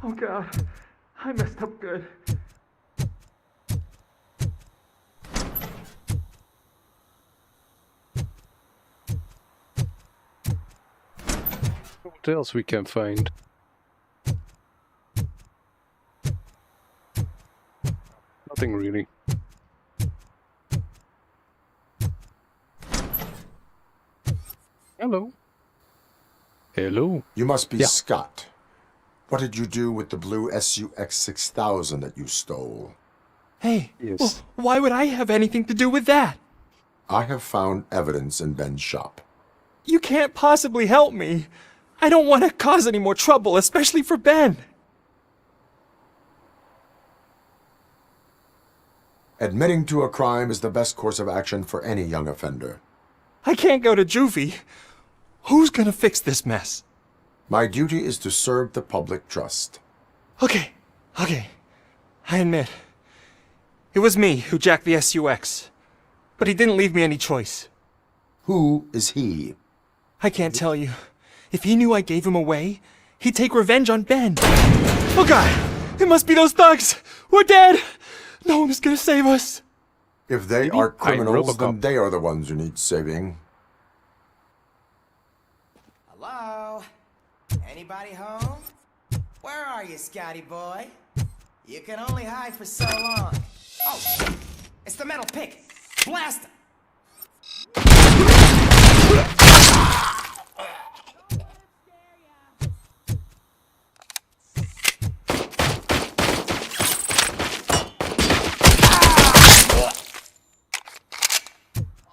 Oh god, I messed up good. What else we can find? Nothing really. Hello. Hello. You must be Scott. What did you do with the blue SUX 6000 that you stole? Hey, yes. Why would I have anything to do with that? I have found evidence in Ben's shop. You can't possibly help me. I don't want to cause any more trouble, especially for Ben. Admitting to a crime is the best course of action for any young offender. I can't go to juvie. Who's gonna fix this mess? My duty is to serve the public trust. Okay. I admit. It was me who jacked the SUX. But he didn't leave me any choice. Who is he? I can't tell you. If he knew I gave him away, he'd take revenge on Ben. Oh God! It must be those thugs! We're dead! No one is gonna save us! If they are criminals, then they are the ones who need saving. Hello? Anybody home? Where are you, Scotty boy? You can only hide for so long. Oh, it's the metal pick. Blast him!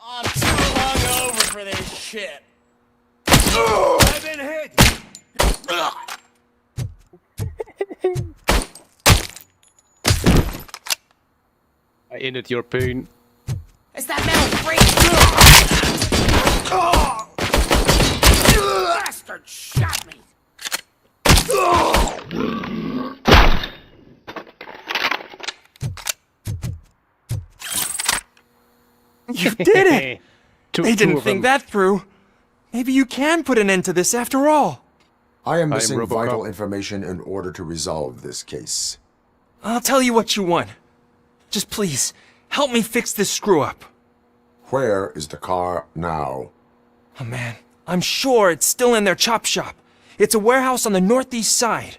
I'm too hungover for this shit. I've been hit. I ended your pain. It's that metal freak! Bastard shot me! You did it! They didn't think that through. Maybe you can put an end to this after all. I am missing vital information in order to resolve this case. I'll tell you what you want. Just please, help me fix this screw-up. Where is the car now? Oh man, I'm sure it's still in their chop shop. It's a warehouse on the northeast side.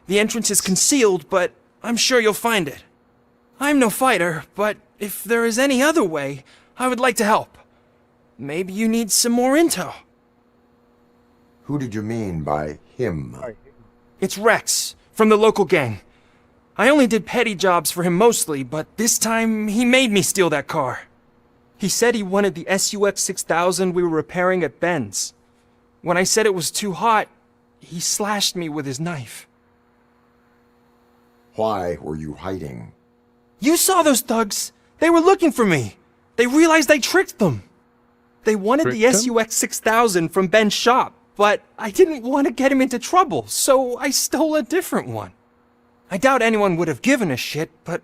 The entrance is concealed, but I'm sure you'll find it. I'm no fighter, but if there is any other way, I would like to help. Maybe you need some more intel. Who did you mean by him? It's Rex, from the local gang. I only did petty jobs for him mostly, but this time he made me steal that car. He said he wanted the SUX 6000 we were repairing at Ben's. When I said it was too hot, he slashed me with his knife. Why were you hiding? You saw those thugs! They were looking for me! They realized I tricked them! They wanted the SUX 6000 from Ben's shop, but I didn't want to get him into trouble, so I stole a different one. I doubt anyone would have given a shit, but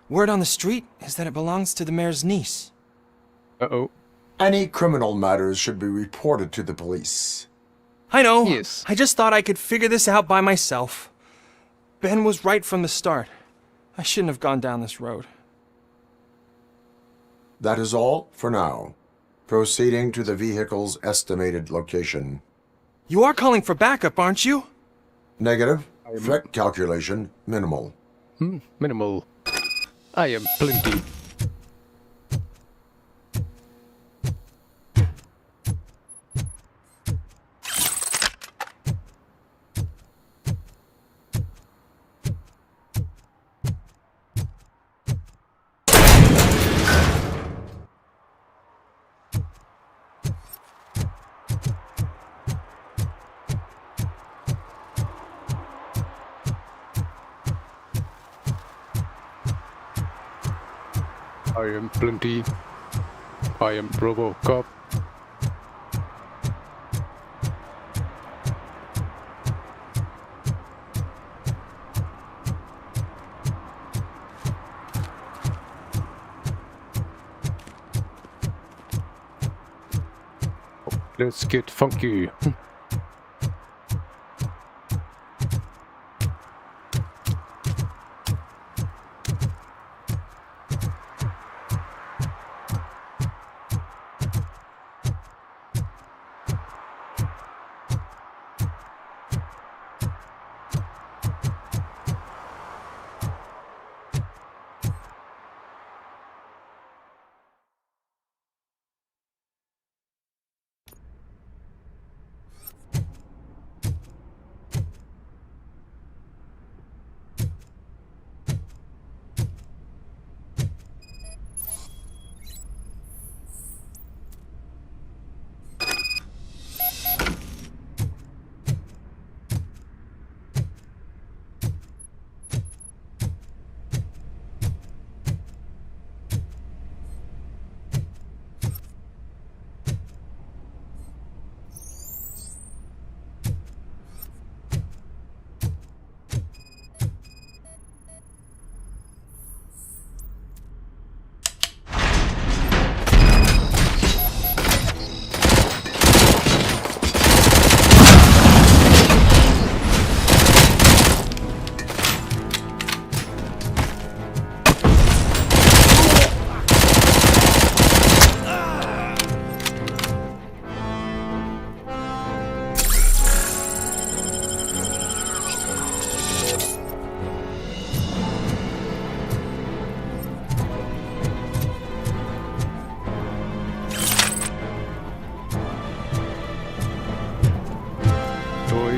word on the street is that it belongs to the mayor's niece. Uh-oh. Any criminal matters should be reported to the police. I know. Yes. I just thought I could figure this out by myself. Ben was right from the start. I shouldn't have gone down this road. That is all for now. Proceeding to the vehicle's estimated location. You are calling for backup, aren't you? Negative. Threat calculation minimal. Minimal. I am plenty. I am plenty. I am RoboCop. Let's get funky.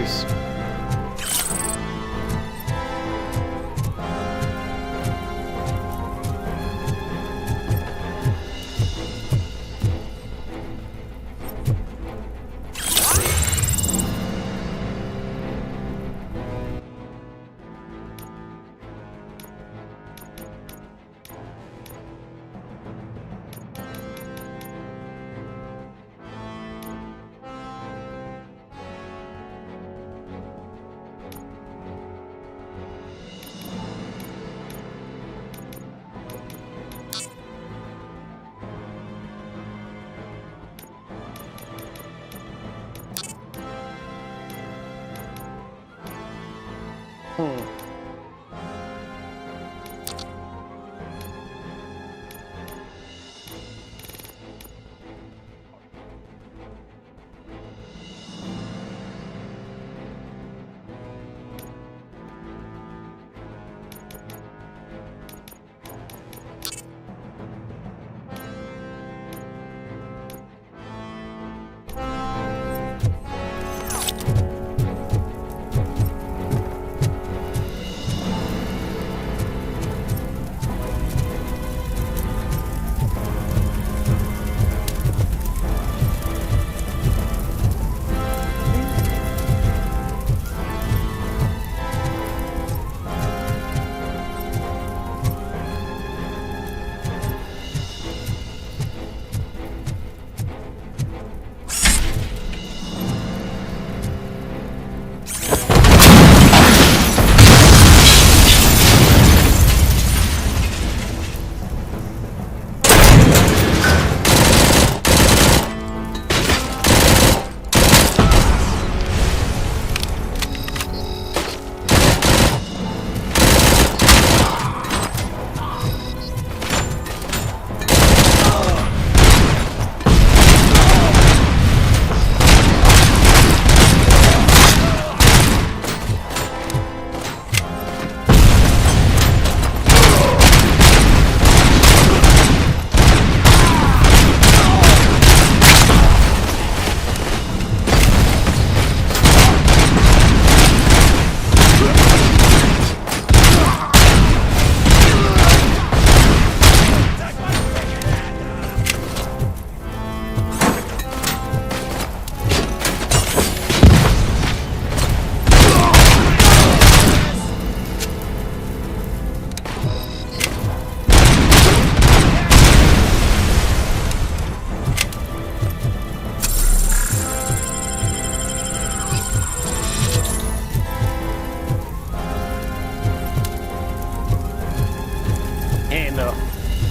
please.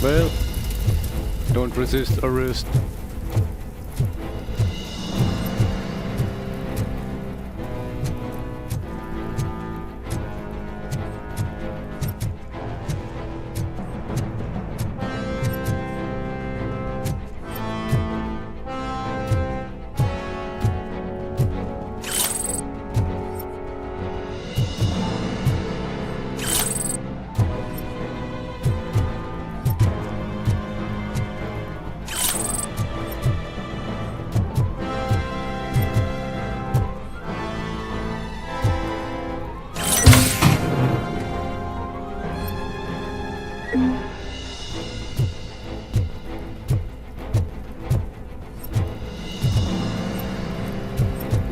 Well, don't resist arrest.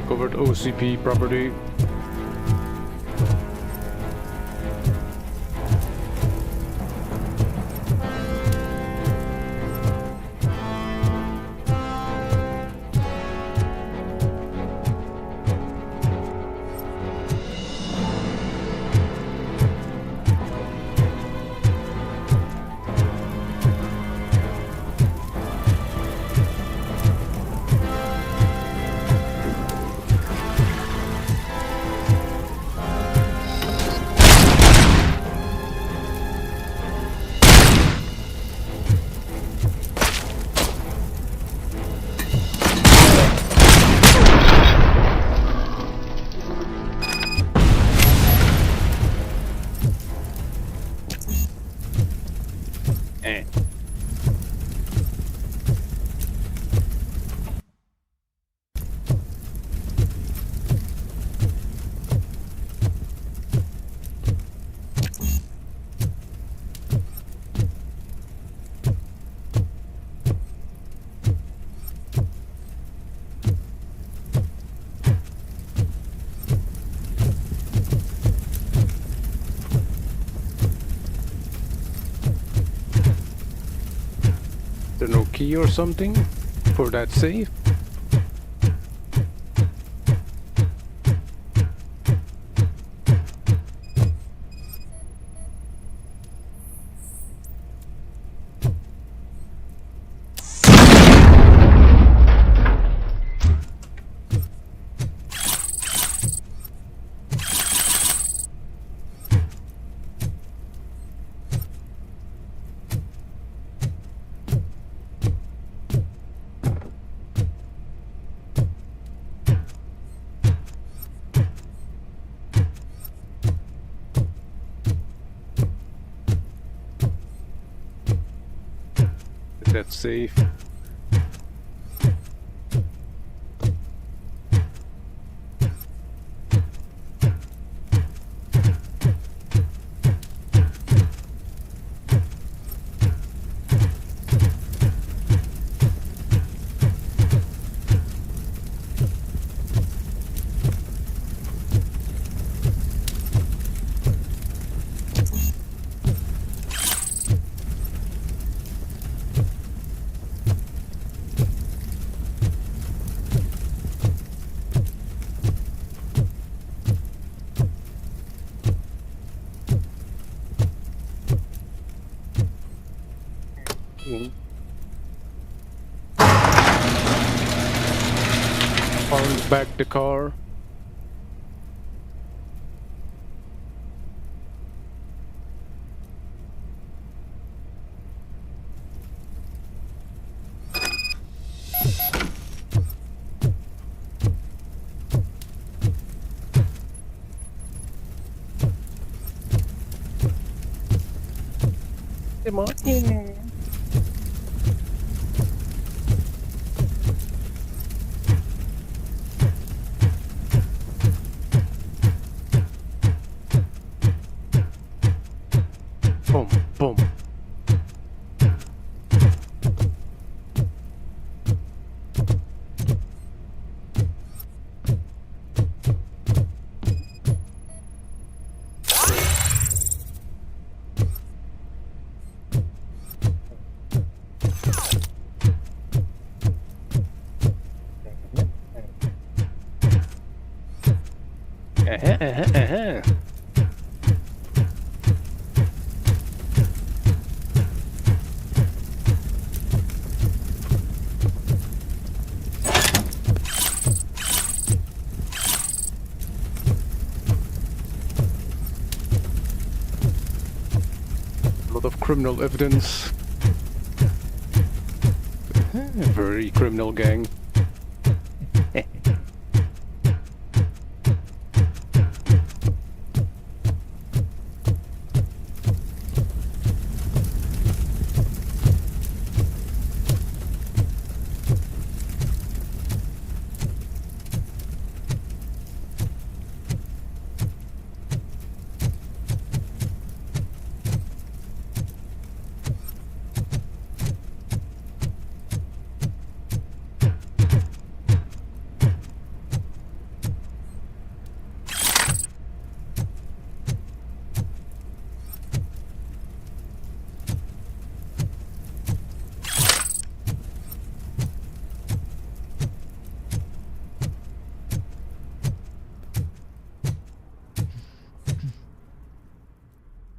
Recovered OCP property. key or something for that safe? That's safe. Found back the car. Come on in. Boom, boom. A lot of criminal evidence. Very criminal gang.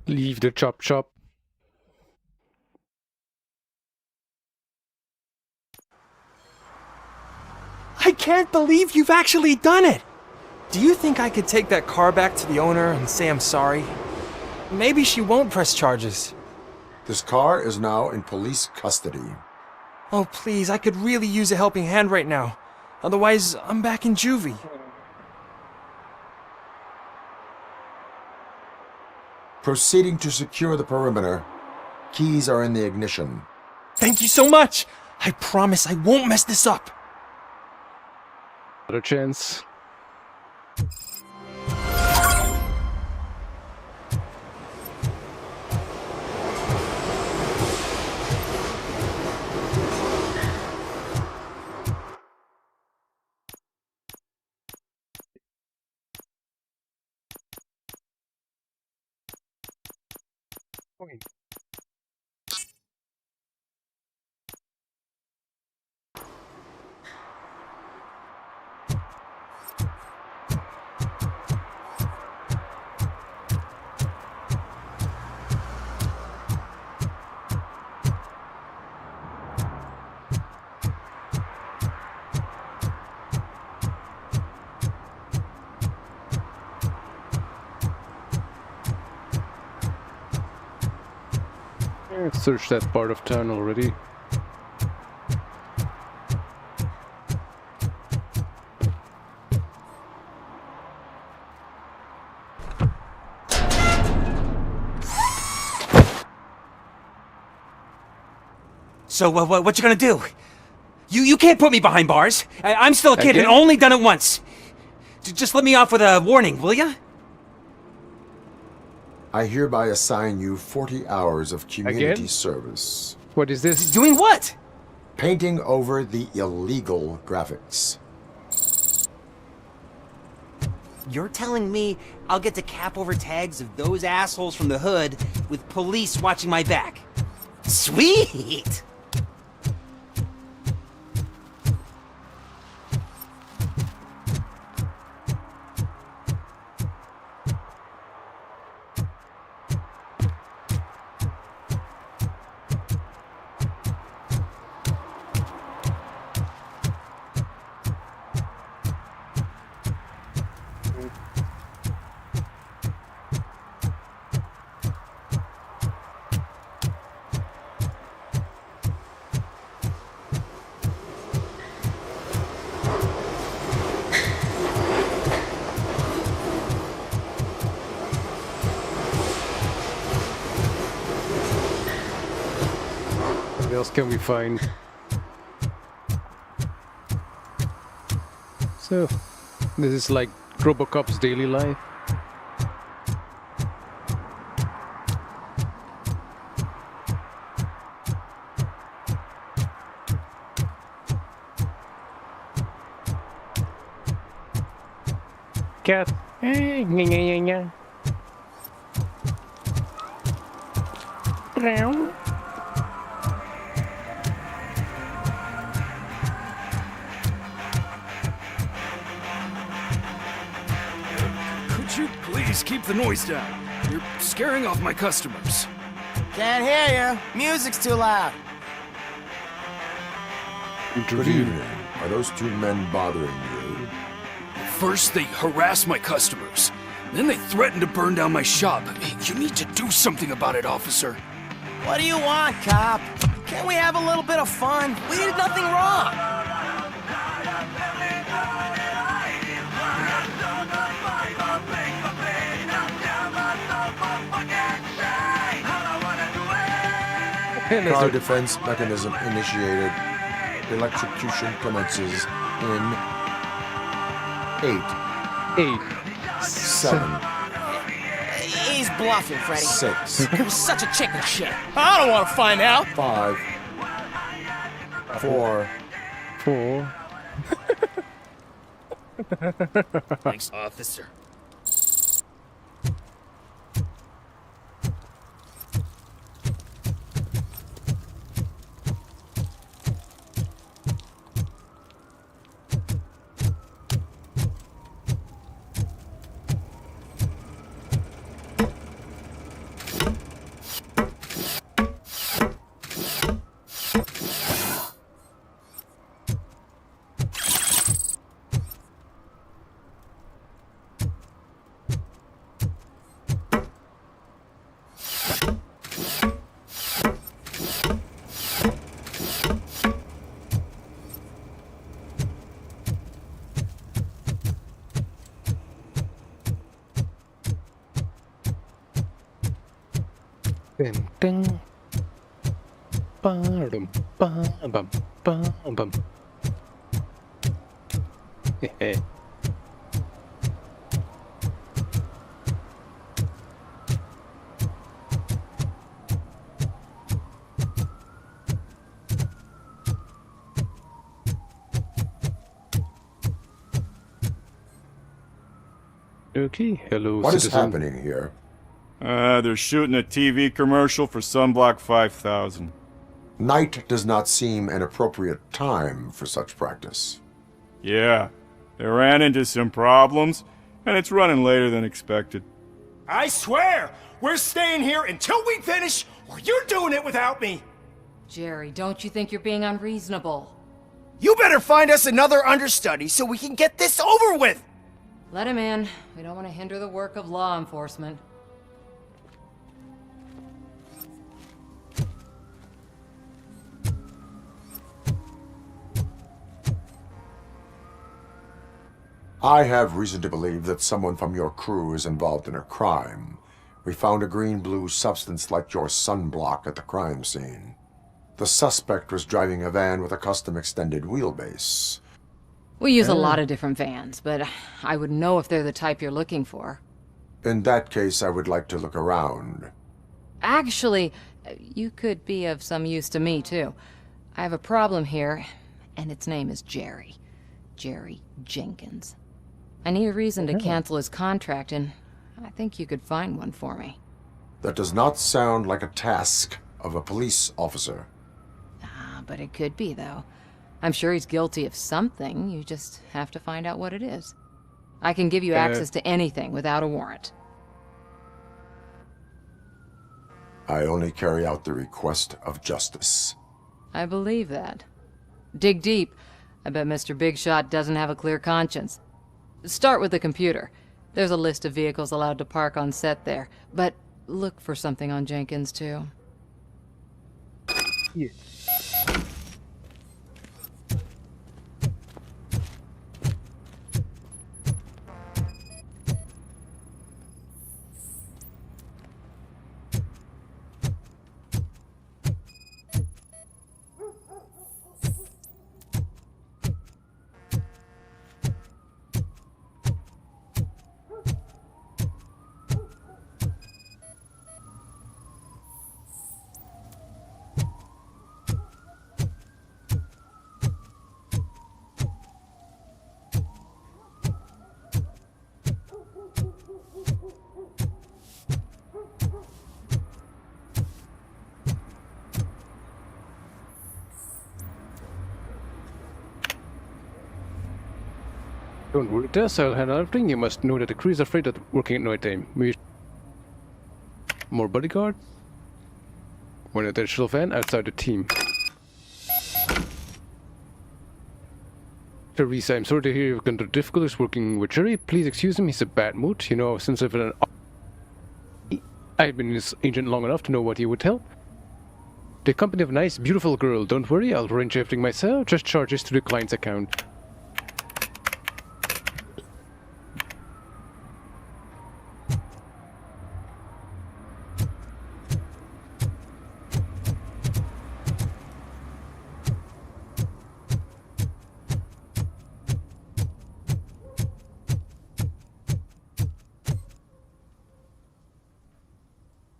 Leave the chop shop. I can't believe you've actually done it! Do you think I could take that car back to the owner and say I'm sorry? Maybe she won't press charges. This car is now in police custody. Oh, please, I could really use a helping hand right now. Otherwise, I'm back in juvie. Proceeding to secure the perimeter. Keys are in the ignition. Thank you so much! I promise I won't mess this up! Not a chance. Search that part of town already. So, what you gonna do? You can't put me behind bars. I'm still a kid and Again? only done it once. Just let me off with a warning, will ya? I hereby assign you 40 hours of community Again? service. What is this? Doing what? Painting over the illegal graphics. You're telling me I'll get to cap over tags of those assholes from the hood with police watching my back? Sweet! What else can we find? So, this is like RoboCop's daily life. Cat. Could you please keep the noise down? You're scaring off my customers. Can't hear you. Music's too loud. Good evening. Are those two men bothering you? First, they harass my customers. Then they threaten to burn down my shop. You need to do something about it, officer. What do you want, cop? Can't we have a little bit of fun? We did nothing wrong. Car defense mechanism initiated. Electrocution commences in 8, 7, He's bluffing, Freddy. 6, It was such a chicken shit. I don't want to find out. 5, 4. Thanks, officer. Ding ding. Ba-dum, ba-bum, ba-bum. Heh. Okay, hello, What is citizen. happening here? They're shooting a TV commercial for Sunblock 5000. Night does not seem an appropriate time for such practice. Yeah, they ran into some problems, and it's running later than expected. I swear, we're staying here until we finish, or you're doing it without me. Jerry, don't you think you're being unreasonable? You better find us another understudy so we can get this over with. Let him in. We don't want to hinder the work of law enforcement. I have reason to believe that someone from your crew is involved in a crime. We found a green-blue substance like your sunblock at the crime scene. The suspect was driving a van with a custom extended wheelbase. We use a lot of different vans, but I wouldn't know if they're the type you're looking for. In that case, I would like to look around. Actually, you could be of some use to me, too. I have a problem here, and its name is Jerry. Jerry Jenkins. I need a reason to cancel his contract, and I think you could find one for me. That does not sound like a task of a police officer. But it could be, though. I'm sure he's guilty of something. You just have to find out what it is. I can give you access to anything without a warrant. I only carry out the request of justice. I believe that. Dig deep. I bet Mr. Big Shot doesn't have a clear conscience. Start with the computer. There's a list of vehicles allowed to park on set there. But look for something on Jenkins, too. Yeah. Don't worry, Tess, I'll handle everything. You must know that the crew is afraid of working at night time. More bodyguard? One additional fan outside the team. Teresa, I'm sorry to hear you've gone through difficulties working with Jerry. Please excuse him, he's a bad mood. You know, since I've been his agent long enough to know what he would help. The company of a nice, beautiful girl. Don't worry, I'll arrange everything myself. Just charges to the client's account.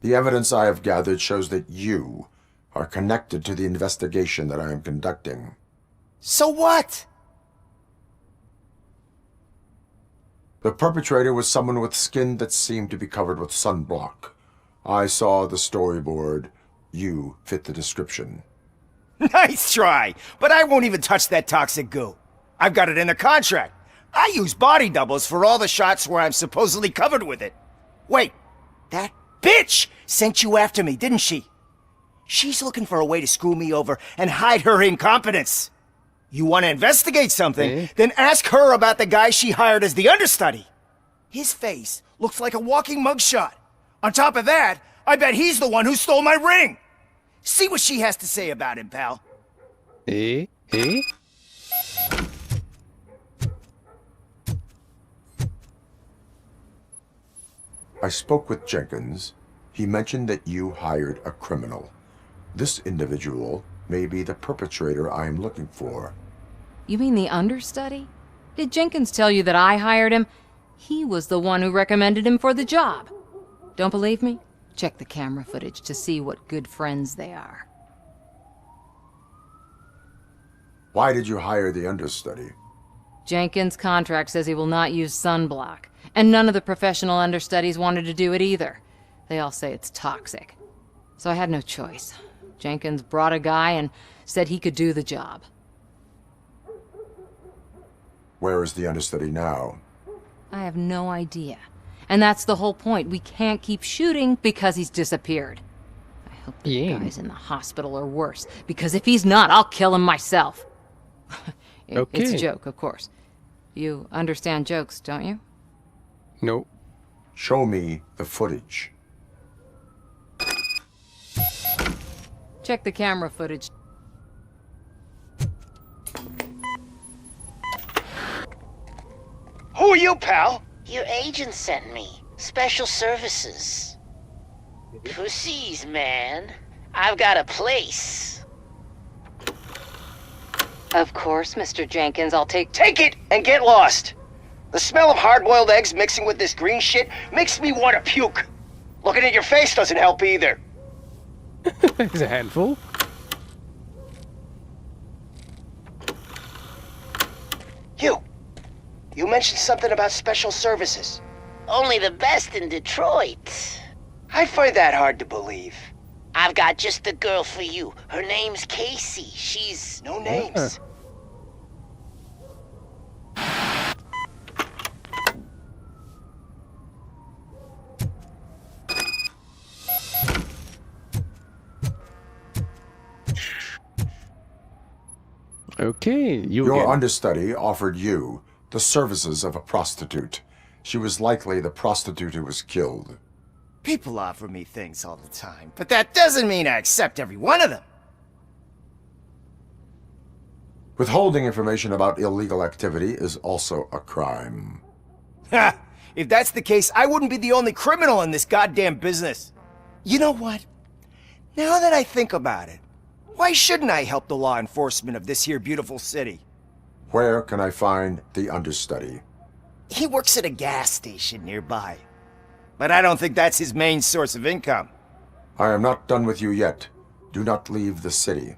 The evidence I have gathered shows that you are connected to the investigation that I am conducting. So what? The perpetrator was someone with skin that seemed to be covered with sunblock. I saw the storyboard. You fit the description. Nice try, but I won't even touch that toxic goo. I've got it in the contract. I use body doubles for all the shots where I'm supposedly covered with it. Wait, that bitch sent you after me, didn't she? She's looking for a way to screw me over and hide her incompetence. You want to investigate something, then ask her about the guy she hired as the understudy. His face looks like a walking mugshot. On top of that, I bet he's the one who stole my ring. See what she has to say about him, pal. I spoke with Jenkins. He mentioned that you hired a criminal. This individual may be the perpetrator I am looking for. You mean the understudy? Did Jenkins tell you that I hired him? He was the one who recommended him for the job. Don't believe me? Check the camera footage to see what good friends they are. Why did you hire the understudy? Jenkins' contract says he will not use sunblock, and none of the professional understudies wanted to do it either. They all say it's toxic. So I had no choice. Jenkins brought a guy and said he could do the job. Where is the understudy now? I have no idea. And that's the whole point. We can't keep shooting because he's disappeared. I hope the guy's in the hospital or worse, because if he's not, I'll kill him myself. It's a joke, of course. You understand jokes, don't you? No. Show me the footage. Check the camera footage. Who are you, pal? Your agent sent me. Special services. Pussies, man. I've got a place. Of course, Mr. Jenkins, I'll take... Take it and get lost! The smell of hard-boiled eggs mixing with this green shit makes me want to puke. Looking at your face doesn't help either. It's a handful. You mentioned something about special services. Only the best in Detroit. I find that hard to believe. I've got just the girl for you. Her name's Casey. She's... No names. Okay, Your again. understudy offered you the services of a prostitute. She was likely the prostitute who was killed. People offer me things all the time, but that doesn't mean I accept every one of them. Withholding information about illegal activity is also a crime. Ha! If that's the case, I wouldn't be the only criminal in this goddamn business. You know what? Now that I think about it, why shouldn't I help the law enforcement of this here beautiful city? Where can I find the understudy? He works at a gas station nearby. But I don't think that's his main source of income. I am not done with you yet. Do not leave the city.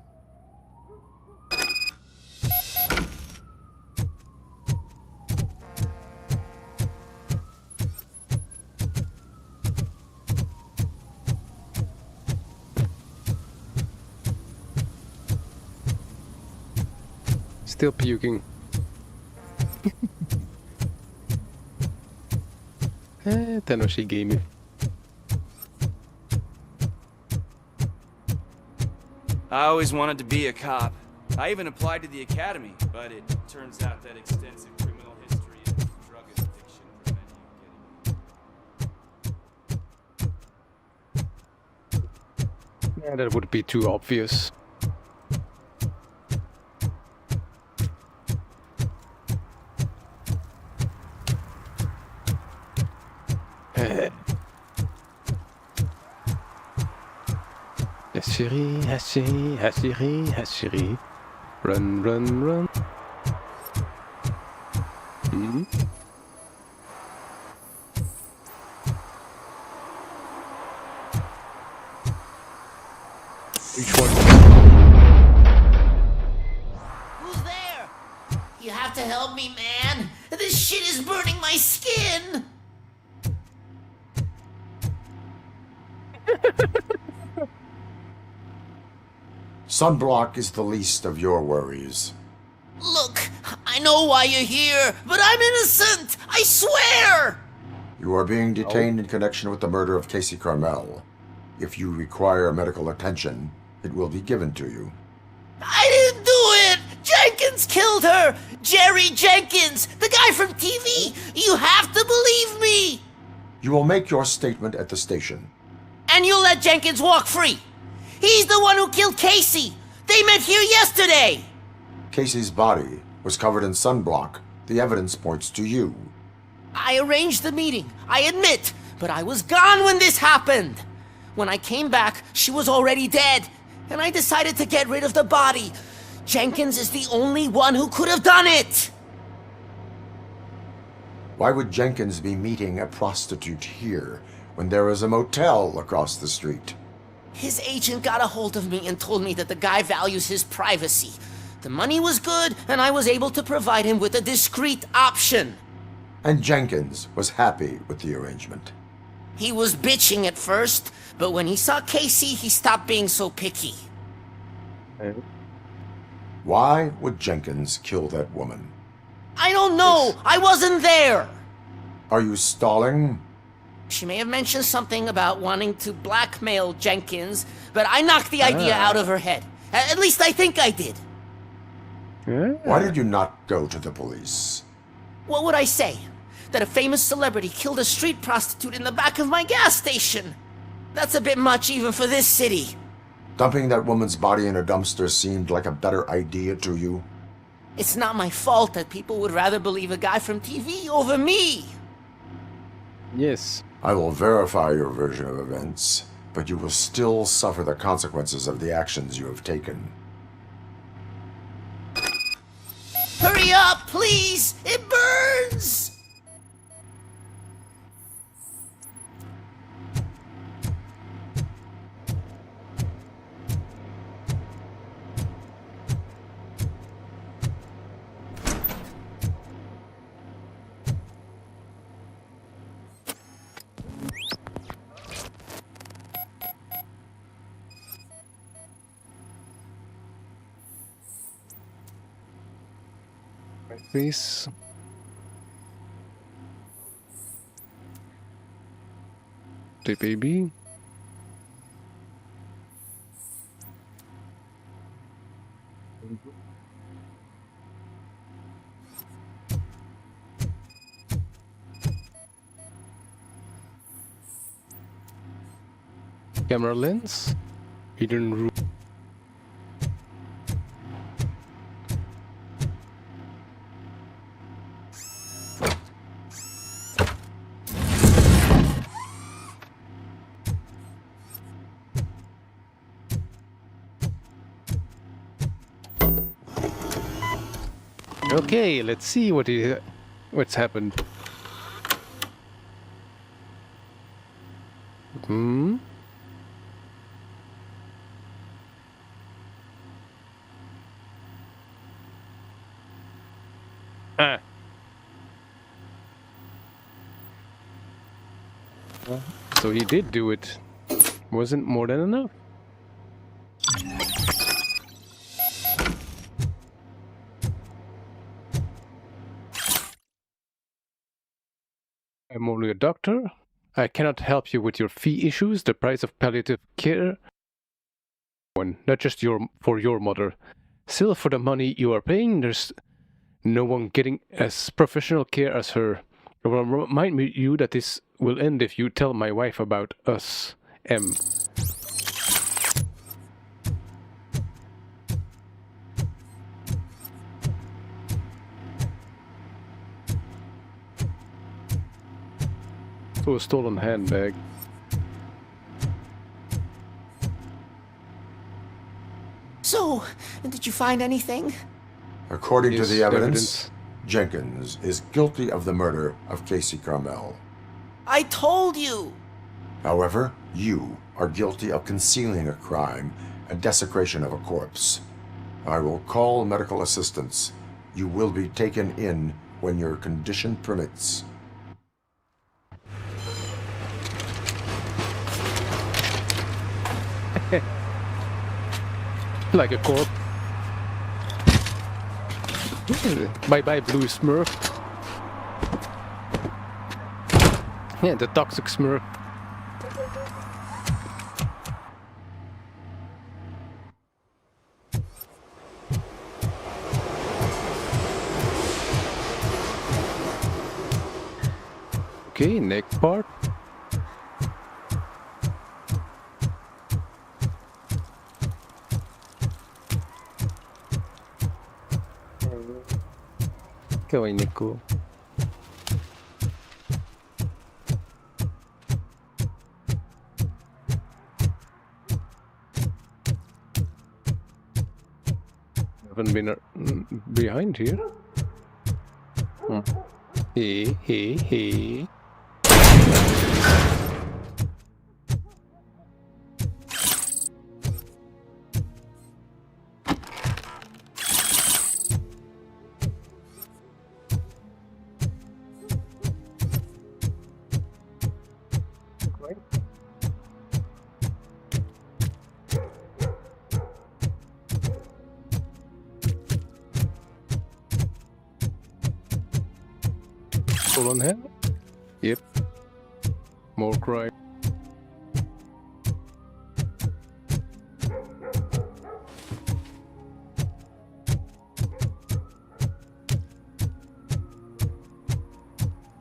Still puking. 楽しいゲーム。I always wanted to be a cop. I even applied to the academy, but it turns out that extensive criminal history and drug addiction prevent you getting... Yeah, that would be too obvious. Hashiri. Run. Hmm? Which one? Who's there? You have to help me, man. This shit is burning my skin. Sunblock is the least of your worries. Look, I know why you're here, but I'm innocent! I swear! You are being detained in connection with the murder of Casey Carmel. If you require medical attention, it will be given to you. I didn't do it! Jenkins killed her! Jerry Jenkins! The guy from TV! You have to believe me! You will make your statement at the station. And you'll let Jenkins walk free! He's the one who killed Casey! They met here yesterday! Casey's body was covered in sunblock. The evidence points to you. I arranged the meeting, I admit, but I was gone when this happened. When I came back, she was already dead, and I decided to get rid of the body. Jenkins is the only one who could have done it! Why would Jenkins be meeting a prostitute here when there is a motel across the street? His agent got a hold of me and told me that the guy values his privacy. The money was good, and I was able to provide him with a discreet option. And Jenkins was happy with the arrangement. He was bitching at first, but when he saw Casey, he stopped being so picky. Why would Jenkins kill that woman? I don't know! I wasn't there! Are you stalling? She may have mentioned something about wanting to blackmail Jenkins, but I knocked the idea out of her head. At least I think I did. Why did you not go to the police? What would I say? That a famous celebrity killed a street prostitute in the back of my gas station? That's a bit much even for this city. Dumping that woman's body in a dumpster seemed like a better idea to you? It's not my fault that people would rather believe a guy from TV over me. Yes. I will verify your version of events, but you will still suffer the consequences of the actions you have taken. Hurry up, please! It burns! Please. The baby. Camera lens. Hidden room. Okay, let's see what's happened. Hmm. Ah. So he did do it. Wasn't more than enough. I'm only a doctor. I cannot help you with your fee issues, the price of palliative care. Not just for your mother. Still, for the money you are paying, there's no one getting as professional care as her. I will remind you that this will end if you tell my wife about us. M. So a stolen handbag. So, did you find anything? According to the evidence, Jenkins is guilty of the murder of Casey Carmel. I told you! However, you are guilty of concealing a crime and desecration of a corpse. I will call medical assistance. You will be taken in when your condition permits. Like a corpse. Bye-bye, blue smurf. Yeah, the toxic smurf. Okay, next part. Kawai Neko. Haven't been behind here. Hey. Stolen hand? Yep. More crime.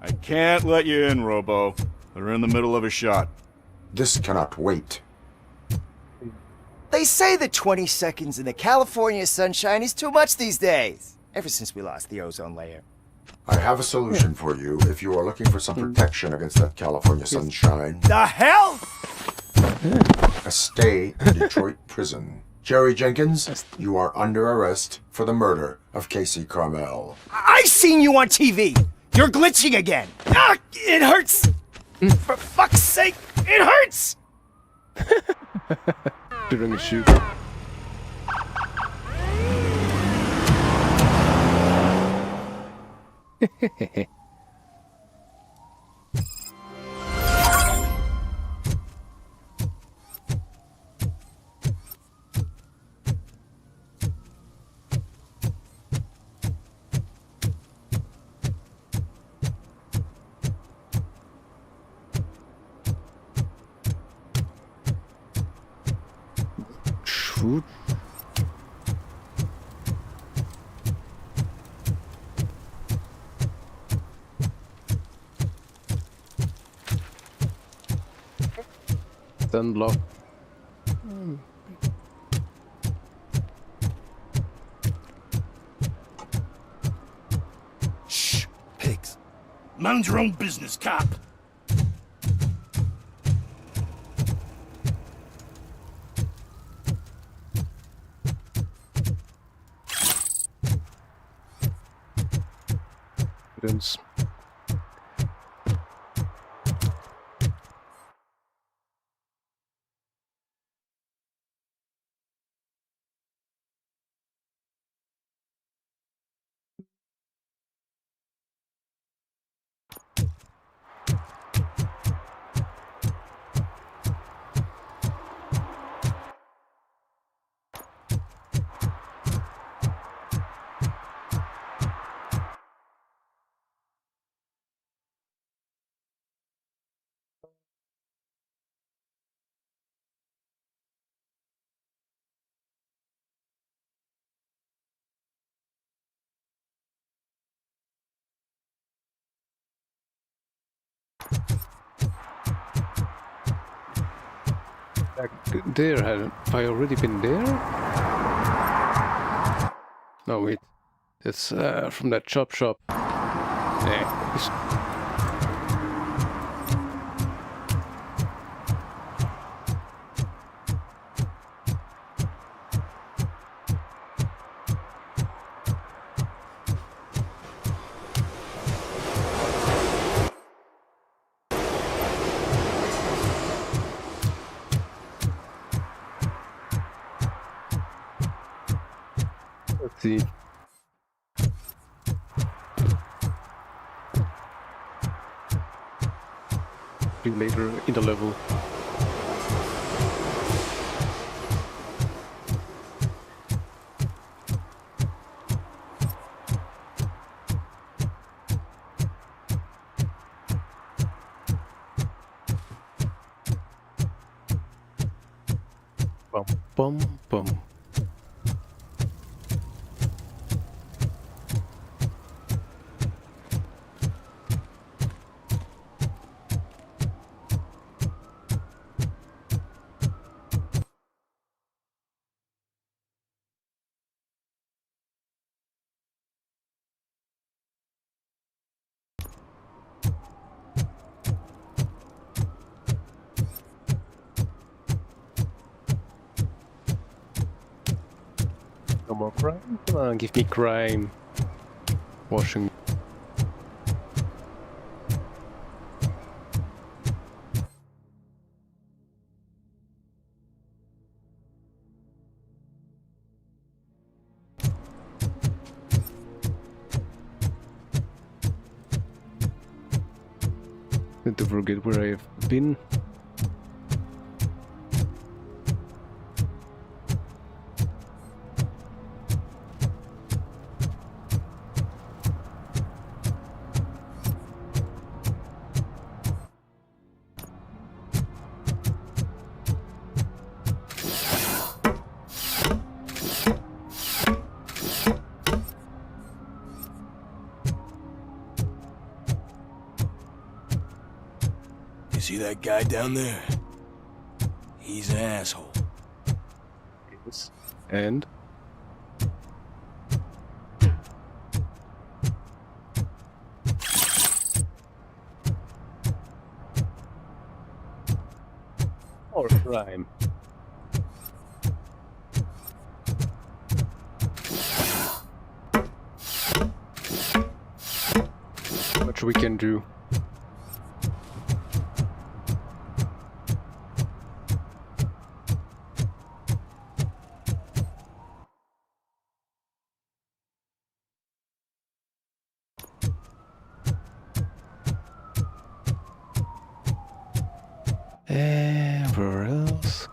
I can't let you in, Robo. They're in the middle of a shot. This cannot wait. They say that 20 seconds in the California sunshine is too much these days. ever since we lost the ozone layer. I have a solution for you if you are looking for some protection against that California sunshine. The hell? A stay in Detroit prison. Jerry Jenkins, you are under arrest for the murder of Casey Carmel. I seen you on TV. You're glitching again. Ah, it hurts. For fuck's sake, it hurts. During a shoot. Shoot. Then block. Shh, pigs. Mind your own business, cop. Evidence. There, have I already been there? No, wait. It's from that chop shop. Yeah. Let's see. Later in the level. Bum bum bum. No more crime? Come on, give me crime. Washing. Need to forget where I've been. See that guy down there? He's an asshole. Yes. And? Or crime. Much we can do. Where else?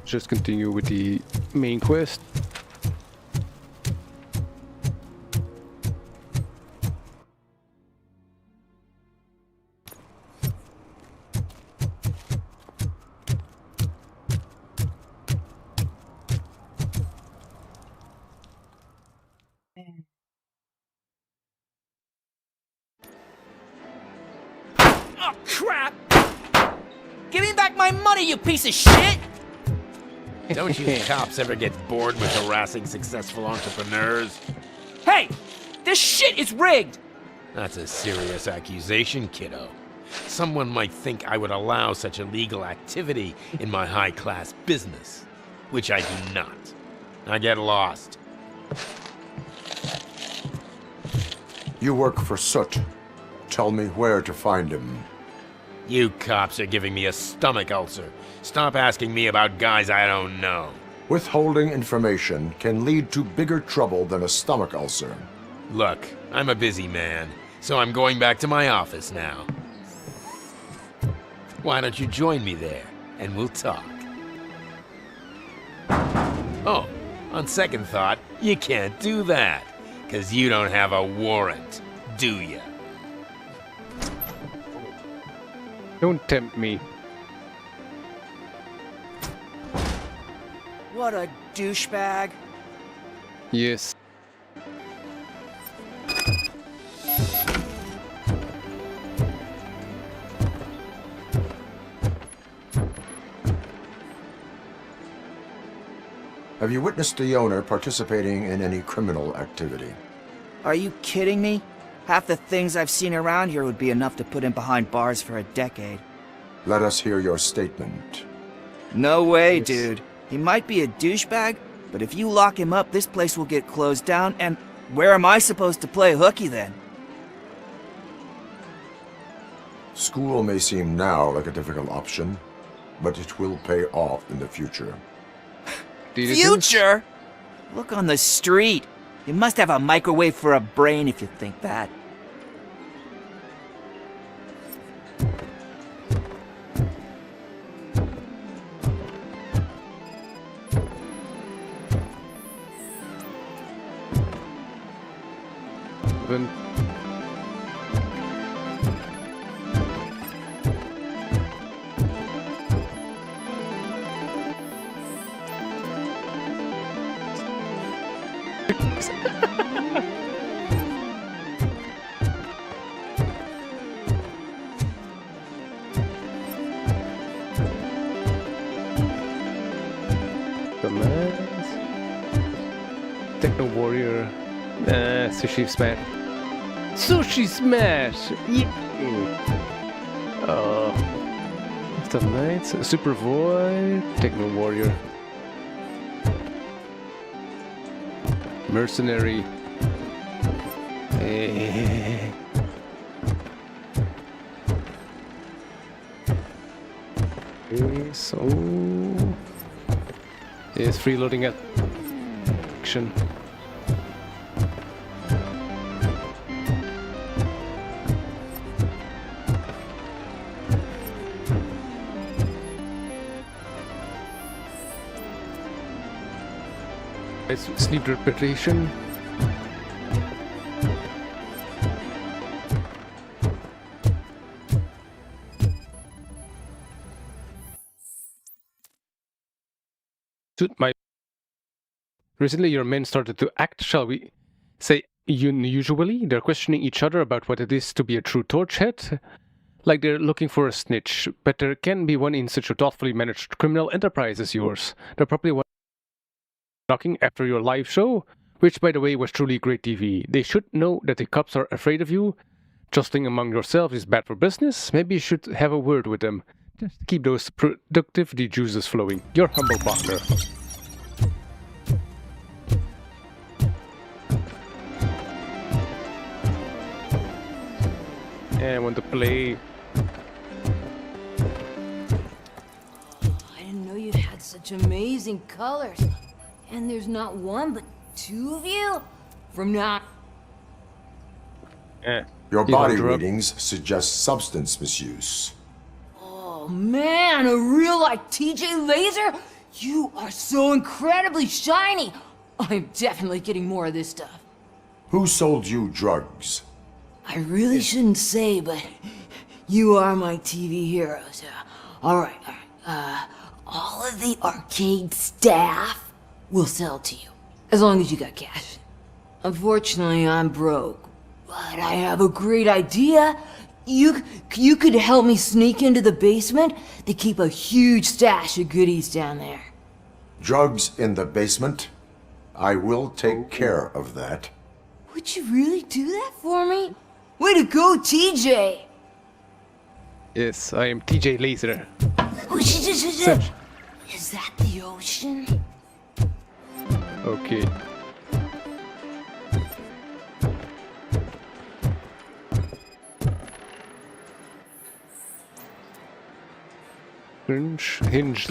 Just continue with the main quest. Oh, crap! Give me back my money, you piece of shit! Don't you cops ever get bored with harassing successful entrepreneurs? Hey! This shit is rigged! That's a serious accusation, kiddo. Someone might think I would allow such illegal activity in my high-class business, which I do not. I get lost. You work for Soot. Tell me where to find him. You cops are giving me a stomach ulcer. Stop asking me about guys I don't know. Withholding information can lead to bigger trouble than a stomach ulcer. Look, I'm a busy man, so I'm going back to my office now. Why don't you join me there, and we'll talk. Oh, on second thought, you can't do that, 'cause you don't have a warrant, do ya? Don't tempt me. What a douchebag. Yes. Have you witnessed the owner participating in any criminal activity? Are you kidding me? Half the things I've seen around here would be enough to put him behind bars for a decade. Let us hear your statement. No way, dude. He might be a douchebag, but if you lock him up, this place will get closed down, and where am I supposed to play hooky then? School may seem now like a difficult option, but it will pay off in the future. Future? Look on the street. You must have a microwave for a brain if you think that. Even Commands. Techno Warrior. Sushi Smash. Sushi Smash! Yeah. The Knights. Super Void. Techno Warrior. Mercenary. Eh. Okay, so it's freeloading action. It's sleep repetition. suit my... Recently, your men started to act, shall we say, unusually. They're questioning each other about what it is to be a true torchhead, like they're looking for a snitch. But there can be one in such a thoughtfully managed criminal enterprise as yours. They're probably one knocking after your live show, which, by the way, was truly great TV. They should know that the cops are afraid of you. Jostling among yourselves is bad for business. Maybe you should have a word with them. Just keep those productivity juices flowing. Your humble partner. I want to play. I didn't know you had such amazing colors. And there's not one, but two of you? From now... Your body readings suggest substance misuse. Oh man, a real like TJ Laser? You are so incredibly shiny! I'm definitely getting more of this stuff. Who sold you drugs? I really shouldn't say, but you are my TV heroes. Alright. All of the arcade staff will sell to you, as long as you got cash. Unfortunately, I'm broke, but I have a great idea. You could help me sneak into the basement. They keep a huge stash of goodies down there. Drugs in the basement? I will take care of that. Would you really do that for me? Way to go, TJ! Yes, I am TJ Laser. Oh, is that the ocean? Okay. Hinge.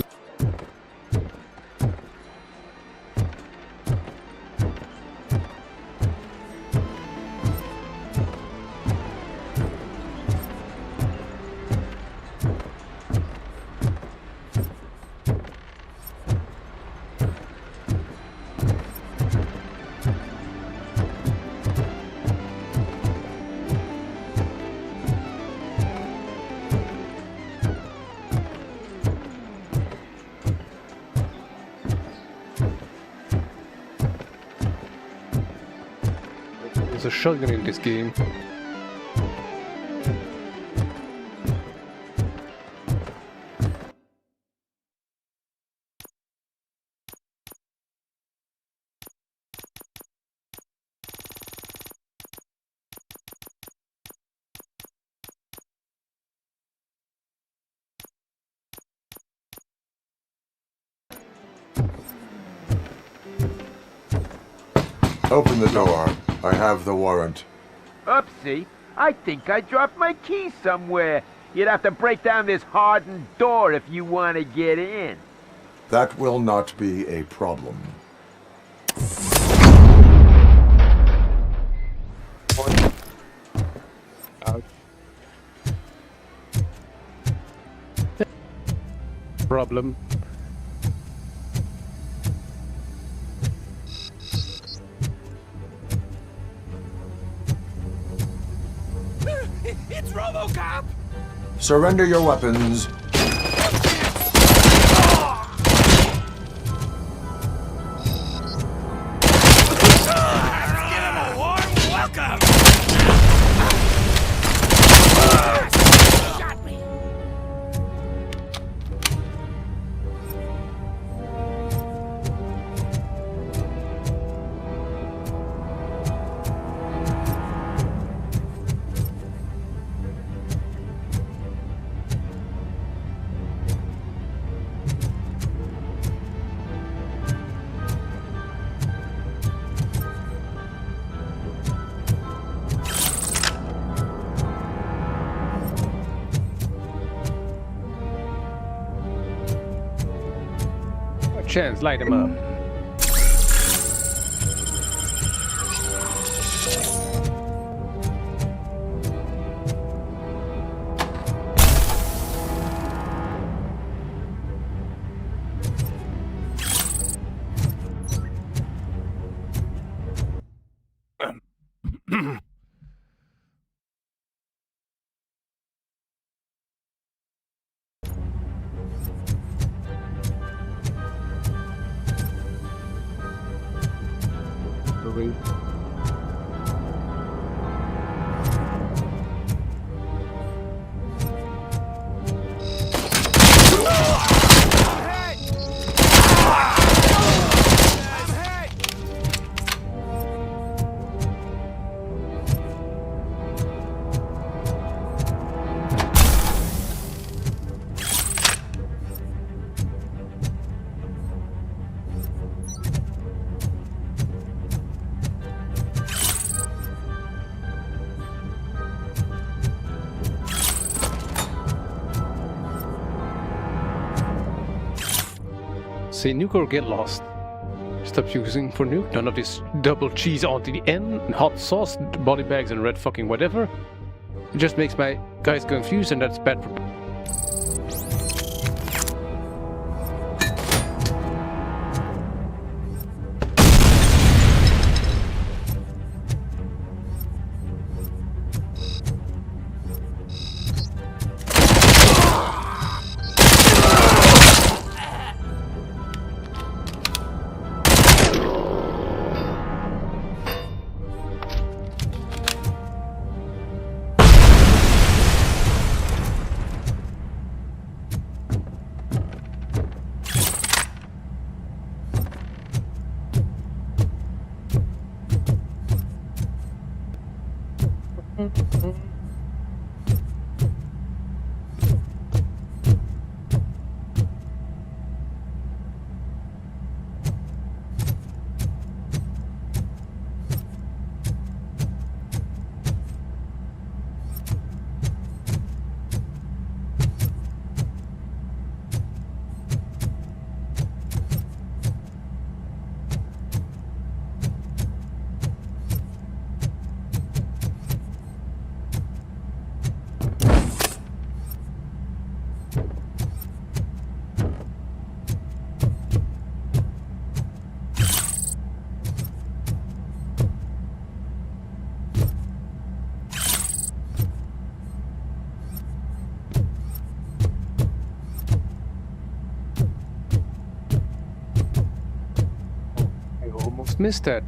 There's a shotgun in this game. Open the door. I have the warrant. Oopsie. I think I dropped my keys somewhere. You'd have to break down this hardened door if you want to get in. That will not be a problem. Problem. It's RoboCop! Surrender your weapons. Give him a warm welcome! Shot me! Chance, light him up. ring. Say nuke or get lost. Stop using for nuke. None of this double cheese onto the end, hot sauce, body bags, and red fucking whatever. It just makes my guys confused, and that's bad for. Missed that.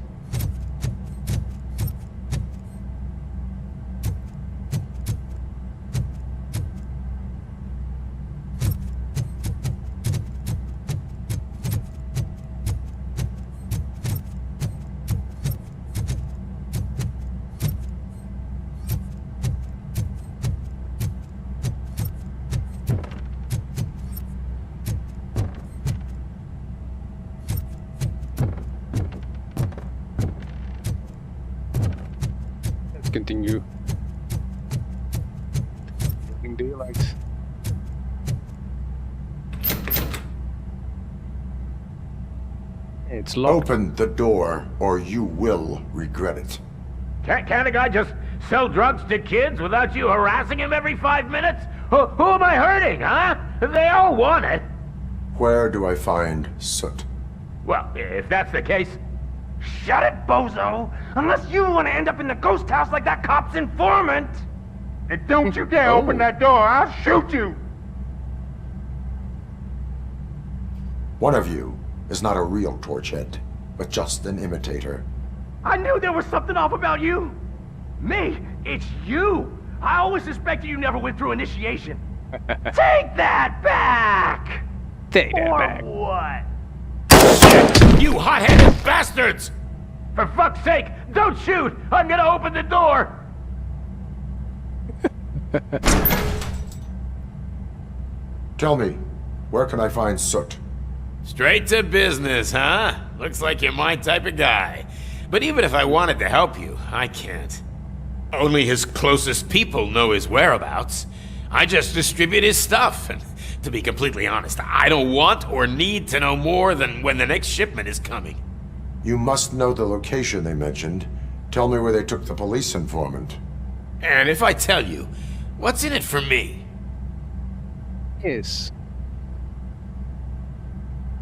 Continue. Daylight. It's locked. Open the door, or you will regret it. Can't a guy just sell drugs to kids without you harassing him every 5 minutes? Who am I hurting, huh? They all want it. Where do I find Soot? Well, if that's the case, shut it, bozo! Unless you want to end up in the ghost house like that cop's informant! And don't you dare open that door, I'll shoot you! One of you is not a real Torchhead, but just an imitator. I knew there was something off about you! Me? It's you! I always suspected you never went through initiation! Take that back! Take that back. What? You hot-headed bastards! For fuck's sake, don't shoot! I'm gonna open the door! Tell me, where can I find Soot? Straight to business, huh? Looks like you're my type of guy. But even if I wanted to help you, I can't. Only his closest people know his whereabouts. I just distribute his stuff, and to be completely honest, I don't want or need to know more than when the next shipment is coming. You must know the location they mentioned. Tell me where they took the police informant. And if I tell you, what's in it for me? Yes.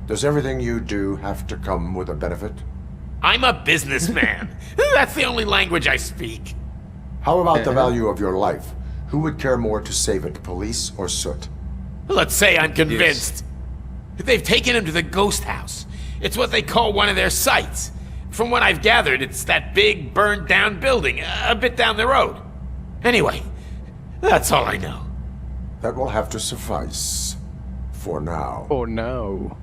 Does everything you do have to come with a benefit? I'm a businessman. That's the only language I speak. How about the value of your life? Who would care more to save it, police or Soot? Let's say I'm convinced. They've taken him to the ghost house. It's what they call one of their sites. From what I've gathered, it's that big, burned-down building, a bit down the road. Anyway, that's all I know. That will have to suffice. For now. For now.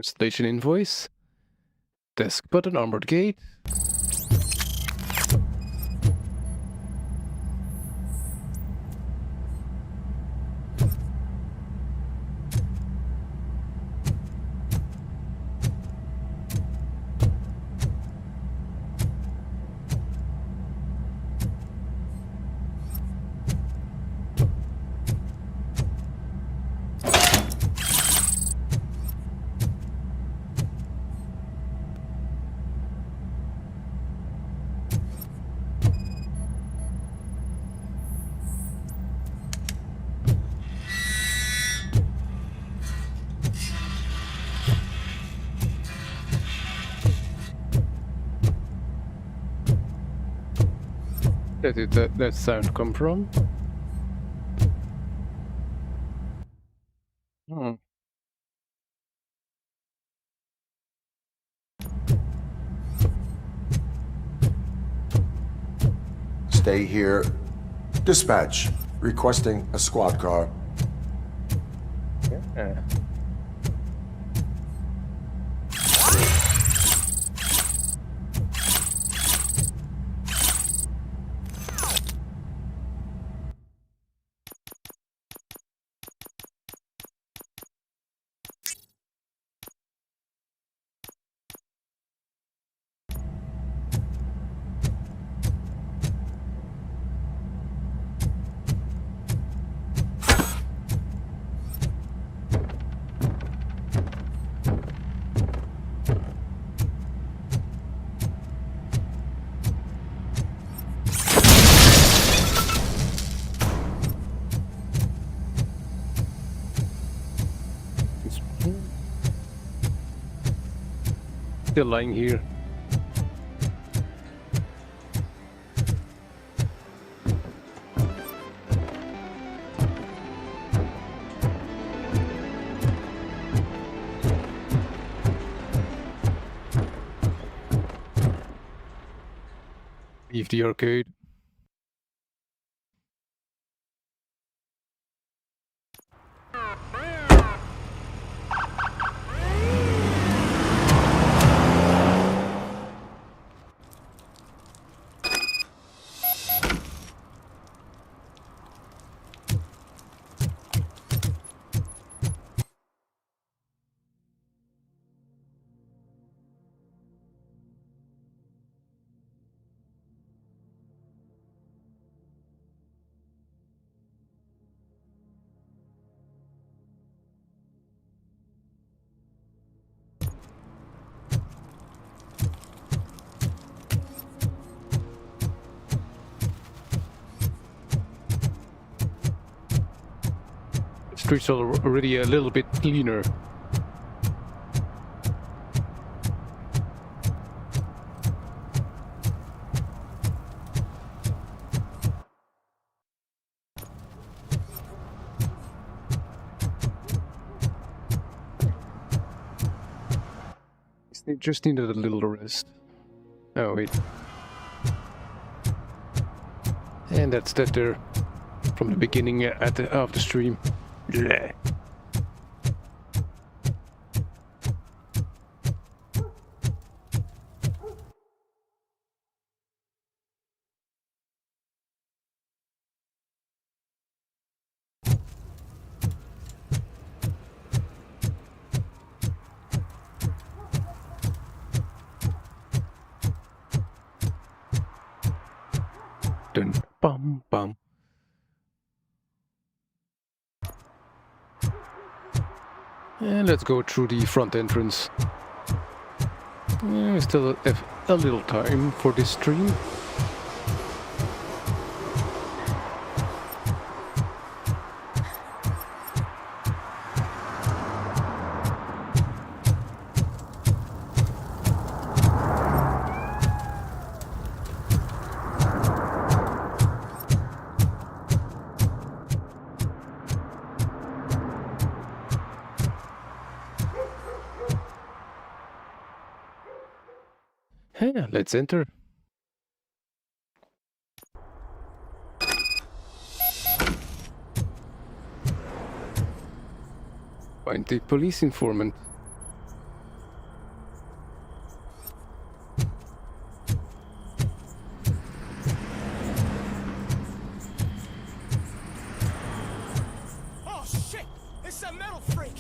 Station invoice. Desk button, armored gate. Where did that sound come from? Stay here. Dispatch. Requesting a squad car. Yeah. Still lying here. Leave the arcade. Streets are already a little bit cleaner. Just needed a little rest. Oh wait. And that's that there from the beginning of the stream. Yeah. Dun bum bum. And let's go through the front entrance. We still have a little time for this stream. Yeah, let's enter. Find the police informant. Oh shit! It's a metal freak!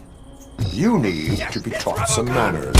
You need to be taught some manners.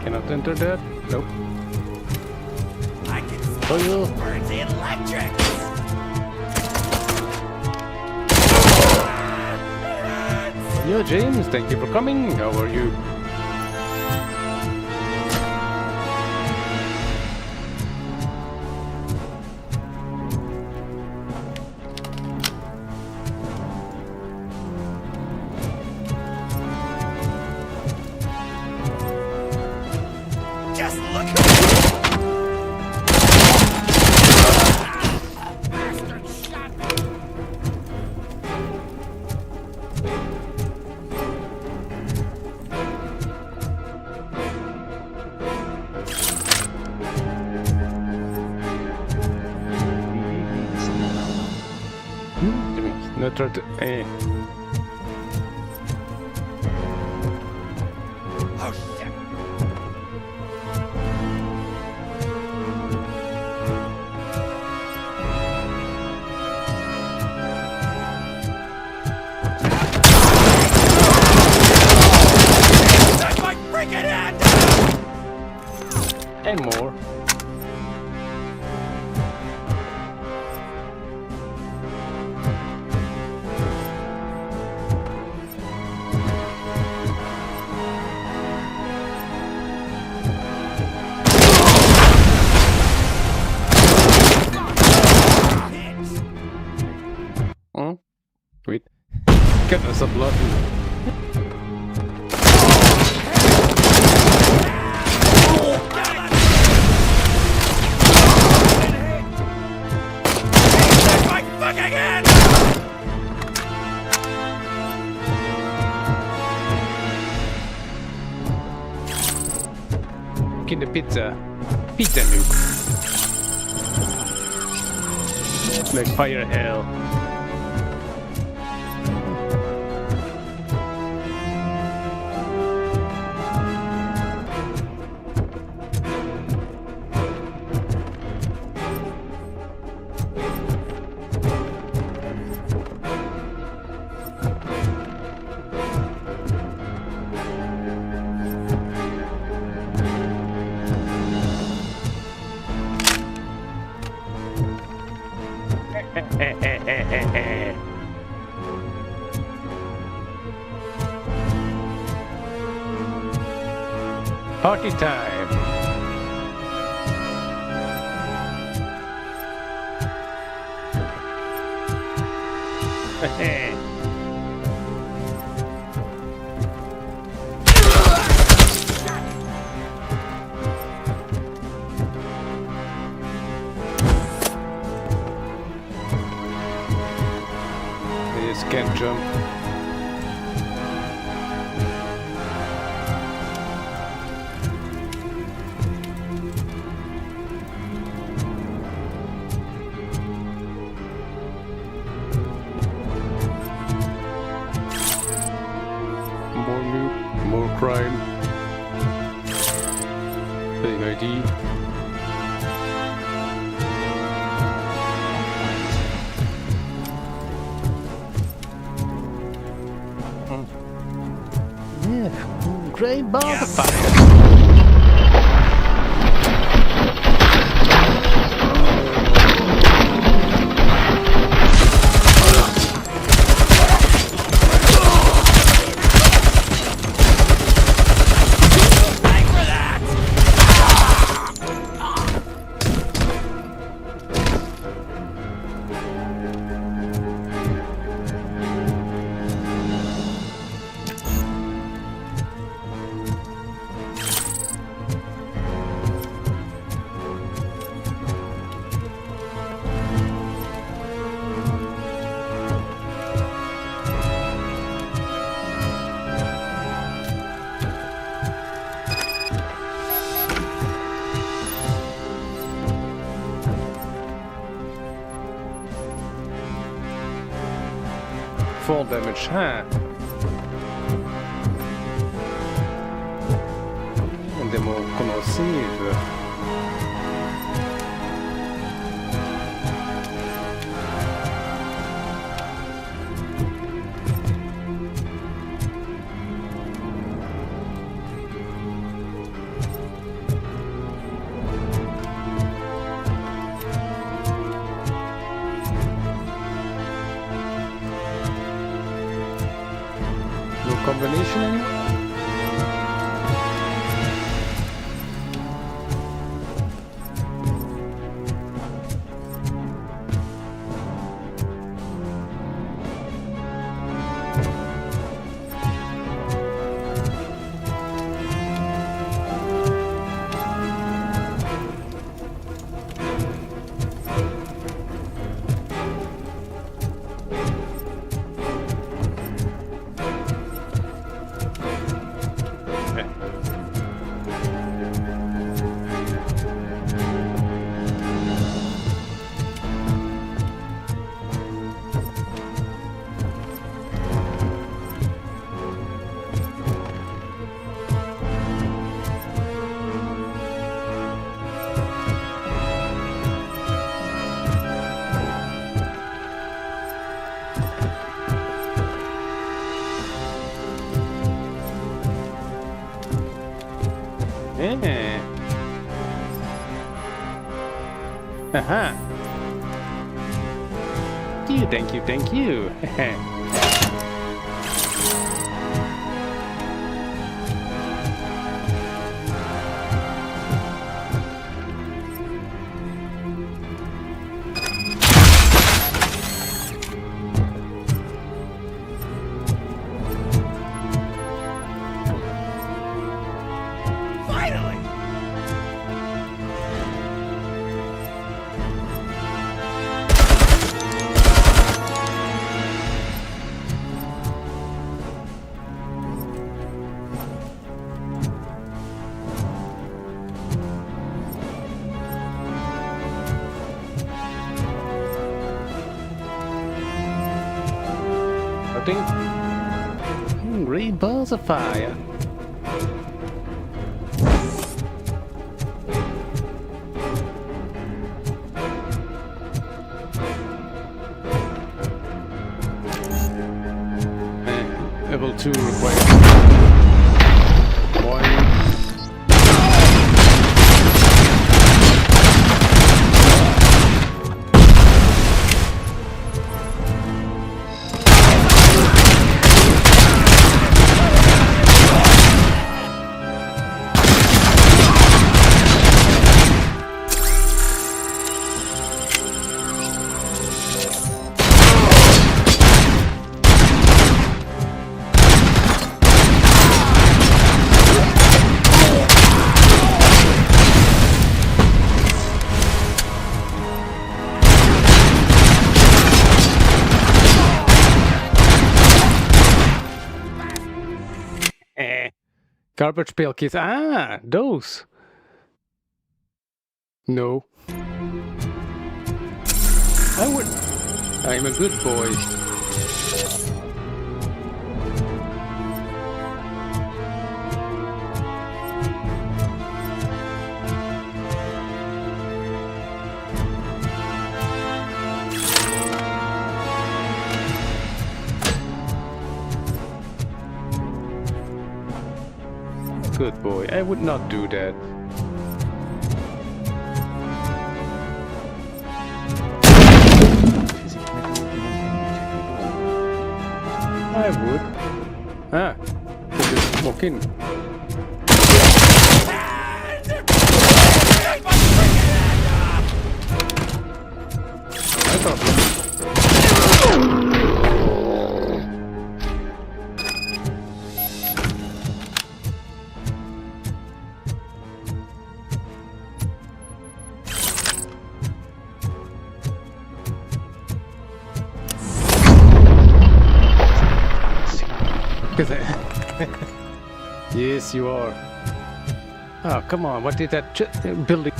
Cannot enter that? Nope. I can feel birds electric! Yo, James, thank you for coming. How are you? Just look at bastard shot me! No, try to. Oh shit! That's my freaking head! And more. Oh, wait. Get us a blood. That's my fucking head! Kinder pizza. Pizza nuke. Like fire hell. Party time. They just can't jump. More loot, more crime. Spelling ID. Yeah, great ball of fire. Fall damage, huh? Deもこのスニーブcombination anyway? Yeah. Aha. Thank you, thank you. Great balls of fire. Level 2 required. Garbage pail kids. Ah, those. No. I'm a good boy. Good boy. I would not do that. I would. Ah, just walk in. I thought. Yes, you are. Oh, come on. What did that building...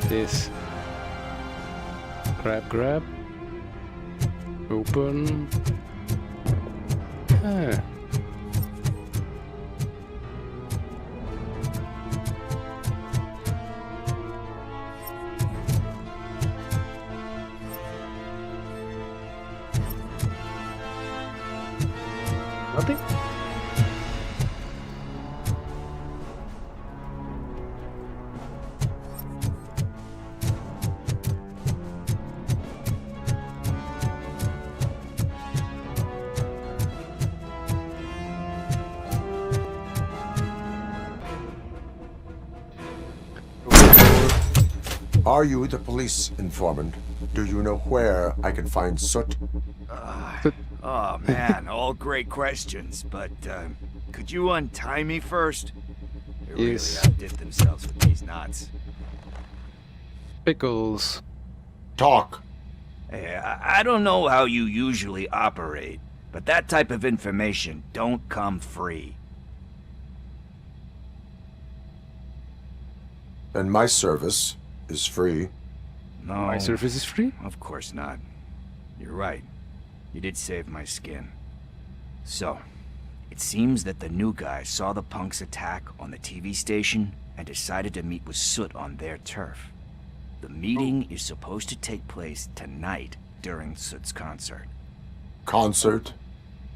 This. Grab. Open. Ah. Nothing? Are you the police informant? Do you know where I can find Soot? Oh man, all great questions, but could you untie me first? They really outdid themselves with these knots. Pickles. Talk. Hey, I don't know how you usually operate, but that type of information don't come free. And my service is free. No. My service is free? Of course not. You're right. You did save my skin. So, it seems that the new guy saw the punks attack on the TV station and decided to meet with Soot on their turf. The meeting is supposed to take place tonight during Soot's concert. Concert?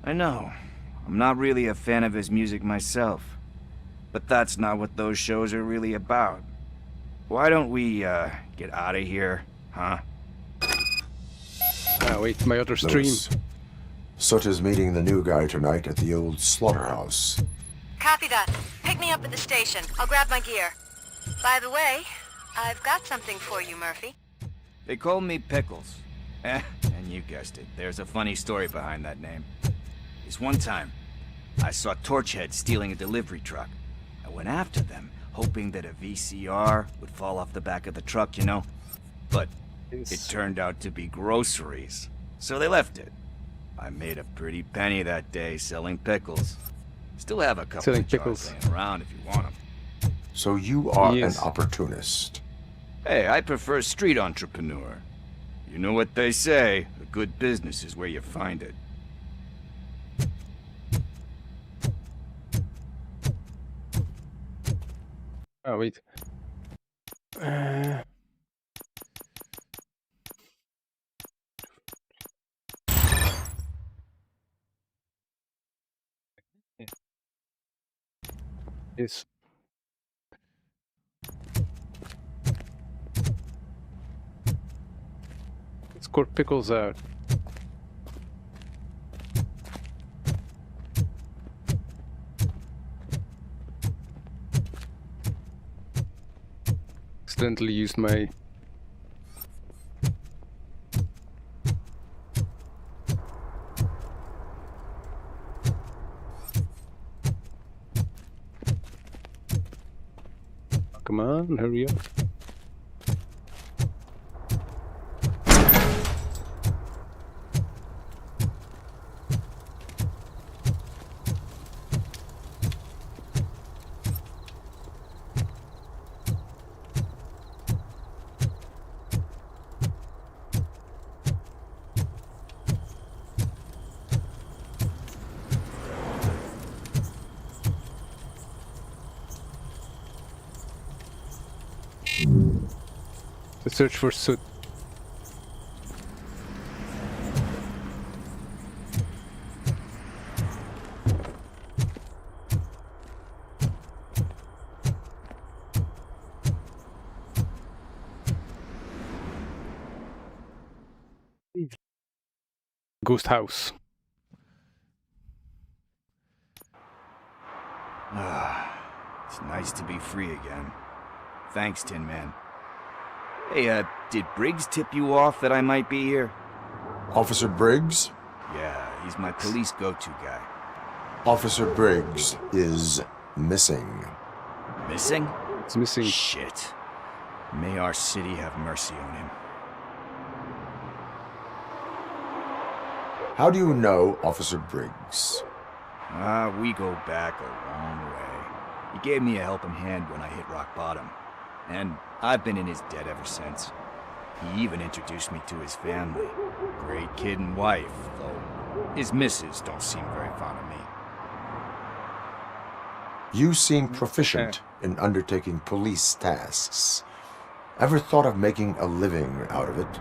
I know. I'm not really a fan of his music myself. But that's not what those shows are really about. Why don't we, get out of here, huh? Ah, wait, my other stream. Lewis, Soot is meeting the new guy tonight at the old slaughterhouse. Copy that. Pick me up at the station. I'll grab my gear. By the way, I've got something for you, Murphy. They call me Pickles. And you guessed it, there's a funny story behind that name. This one time, I saw Torchhead stealing a delivery truck. I went after them, hoping that a VCR would fall off the back of the truck, you know? But it turned out to be groceries, so they left it. I made a pretty penny that day selling pickles. Still have a couple of jars laying around if you want them. So you are an opportunist. Hey, I prefer street entrepreneur. You know what they say, a good business is where you find it. Oh, wait. Yes. Let's sort Pickles out. Accidentally used my come on, hurry up. Search for soot. Ghost house. It's nice to be free again. Thanks, Tin Man. Hey, did Briggs tip you off that I might be here? Officer Briggs? Yeah, he's my police go-to guy. Officer Briggs is missing. Missing? It's missing. Shit. May our city have mercy on him. How do you know Officer Briggs? We go back a long way. He gave me a helping hand when I hit rock bottom. And I've been in his debt ever since. He even introduced me to his family. Great kid and wife, though his missus don't seem very fond of me. You seem proficient in undertaking police tasks. Ever thought of making a living out of it?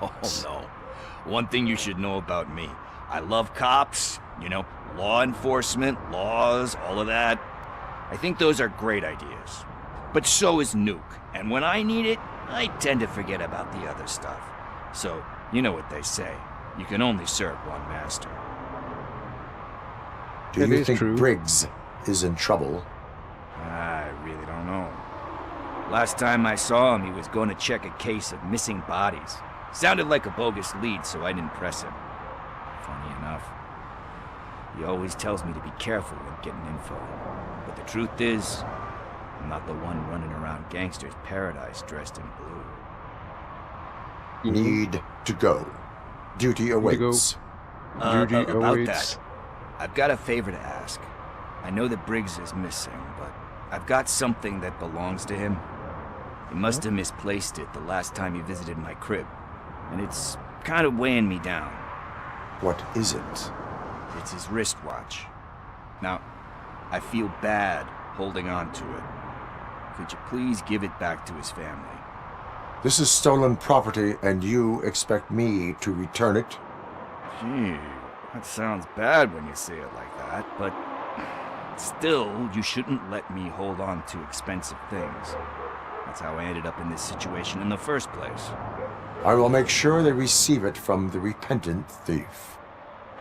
Oh, no. One thing you should know about me. I love cops, you know, law enforcement, laws, all of that. I think those are great ideas. But so is Nuke, and when I need it, I tend to forget about the other stuff. So, you know what they say. You can only serve one master. Do you think Briggs is in trouble? I really don't know. Last time I saw him, he was going to check a case of missing bodies. Sounded like a bogus lead, so I didn't press him. Funny enough. He always tells me to be careful when getting info. But the truth is, I'm not the one running around gangster's paradise dressed in blue. Need to go. Duty awaits. Duty about awaits. that, I've got a favor to ask. I know that Briggs is missing, but I've got something that belongs to him. He must have misplaced it the last time he visited my crib, and it's kind of weighing me down. What is it? It's his wristwatch. Now, I feel bad holding on to it. Could you please give it back to his family? This is stolen property, and you expect me to return it? Gee, that sounds bad when you say it like that, but still, you shouldn't let me hold on to expensive things. That's how I ended up in this situation in the first place. I will make sure they receive it from the repentant thief.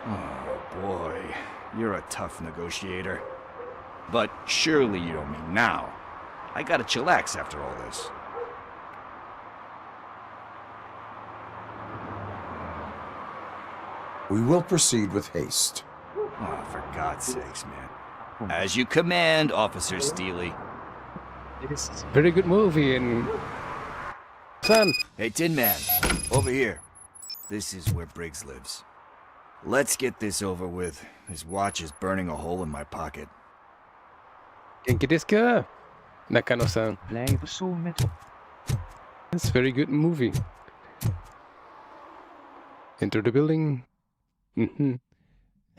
Oh boy, you're a tough negotiator. But surely you don't mean now. I gotta chillax after all this. We will proceed with haste. Oh, for God's sakes, man. As you command, Officer Steely. It is a very good movie, and... Son! Hey, Tin Man, over here. This is where Briggs lives. Let's get this over with. His watch is burning a hole in my pocket. Genki desu ka? Nakano-san. It's a very good movie. Enter the building.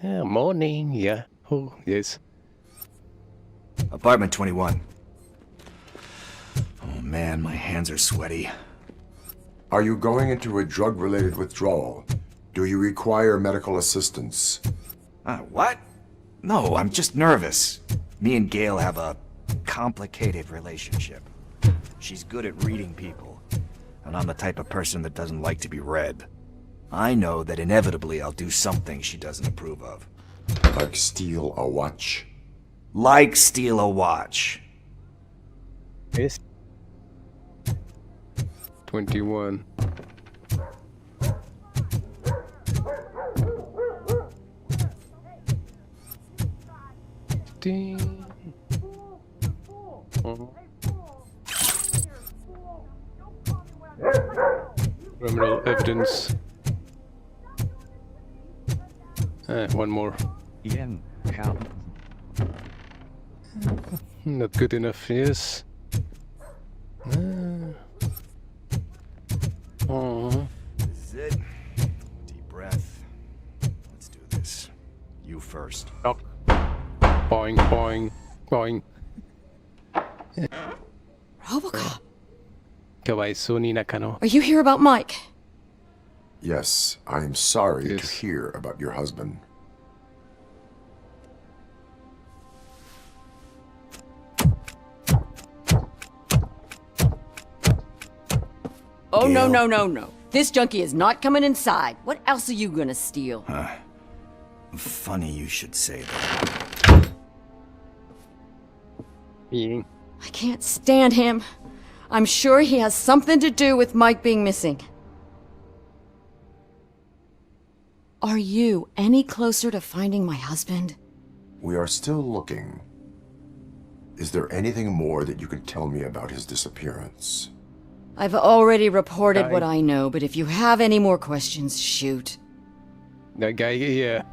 Morning, yeah. Oh, yes. Apartment 21. Oh man, my hands are sweaty. Are you going into a drug-related withdrawal? Do you require medical assistance? What? No, I'm just nervous. Me and Gail have a complicated relationship. She's good at reading people, and I'm the type of person that doesn't like to be read. I know that inevitably I'll do something she doesn't approve of. Like steal a watch? Like steal a watch. Yes. 21. Criminal evidence. One more. Not good enough, yes. This is it. Deep breath. Let's do this. You first. Knock. Boing, boing, boing. RoboCop. Nakano. Are you here about Mike? Yes, I am sorry to hear about your husband. Oh, no. This junkie is not coming inside. What else are you gonna steal? Funny you should say that. I can't stand him. I'm sure he has something to do with Mike being missing. Are you any closer to finding my husband? We are still looking. Is there anything more that you can tell me about his disappearance? I've already reported what I know, but if you have any more questions, shoot. That guy,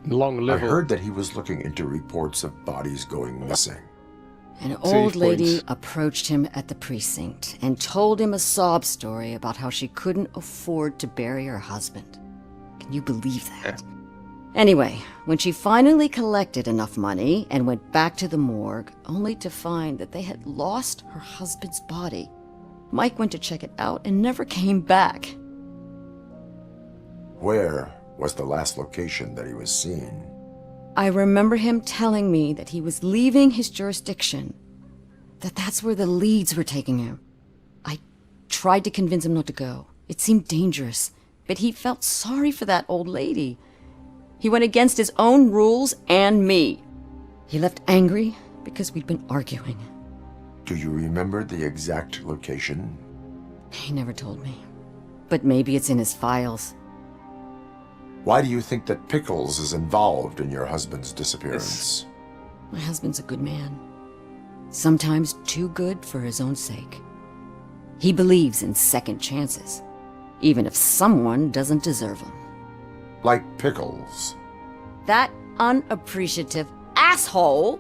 long level. I heard that he was looking into reports of bodies going missing. An old lady approached him at the precinct and told him a sob story about how she couldn't afford to bury her husband. Can you believe that? Anyway, when she finally collected enough money and went back to the morgue, only to find that they had lost her husband's body, Mike went to check it out and never came back. Where was the last location that he was seen? I remember him telling me that he was leaving his jurisdiction, that's where the leads were taking him. I tried to convince him not to go. It seemed dangerous, but he felt sorry for that old lady. He went against his own rules and me. He left angry because we'd been arguing. Do you remember the exact location? He never told me. But maybe it's in his files. Why do you think that Pickles is involved in your husband's disappearance? My husband's a good man. Sometimes too good for his own sake. He believes in second chances, even if someone doesn't deserve them. Like Pickles? That unappreciative asshole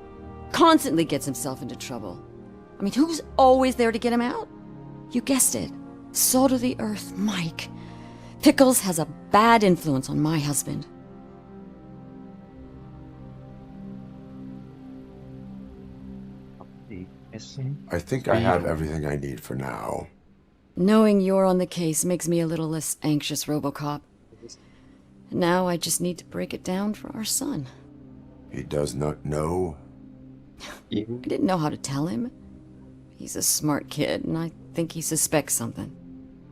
constantly gets himself into trouble. I mean, who's always there to get him out? You guessed it. Salt of the earth, Mike. Pickles has a bad influence on my husband. I think I have everything I need for now. Knowing you're on the case makes me a little less anxious, RoboCop. Now I just need to break it down for our son. He does not know? I didn't know how to tell him. He's a smart kid, and I think he suspects something.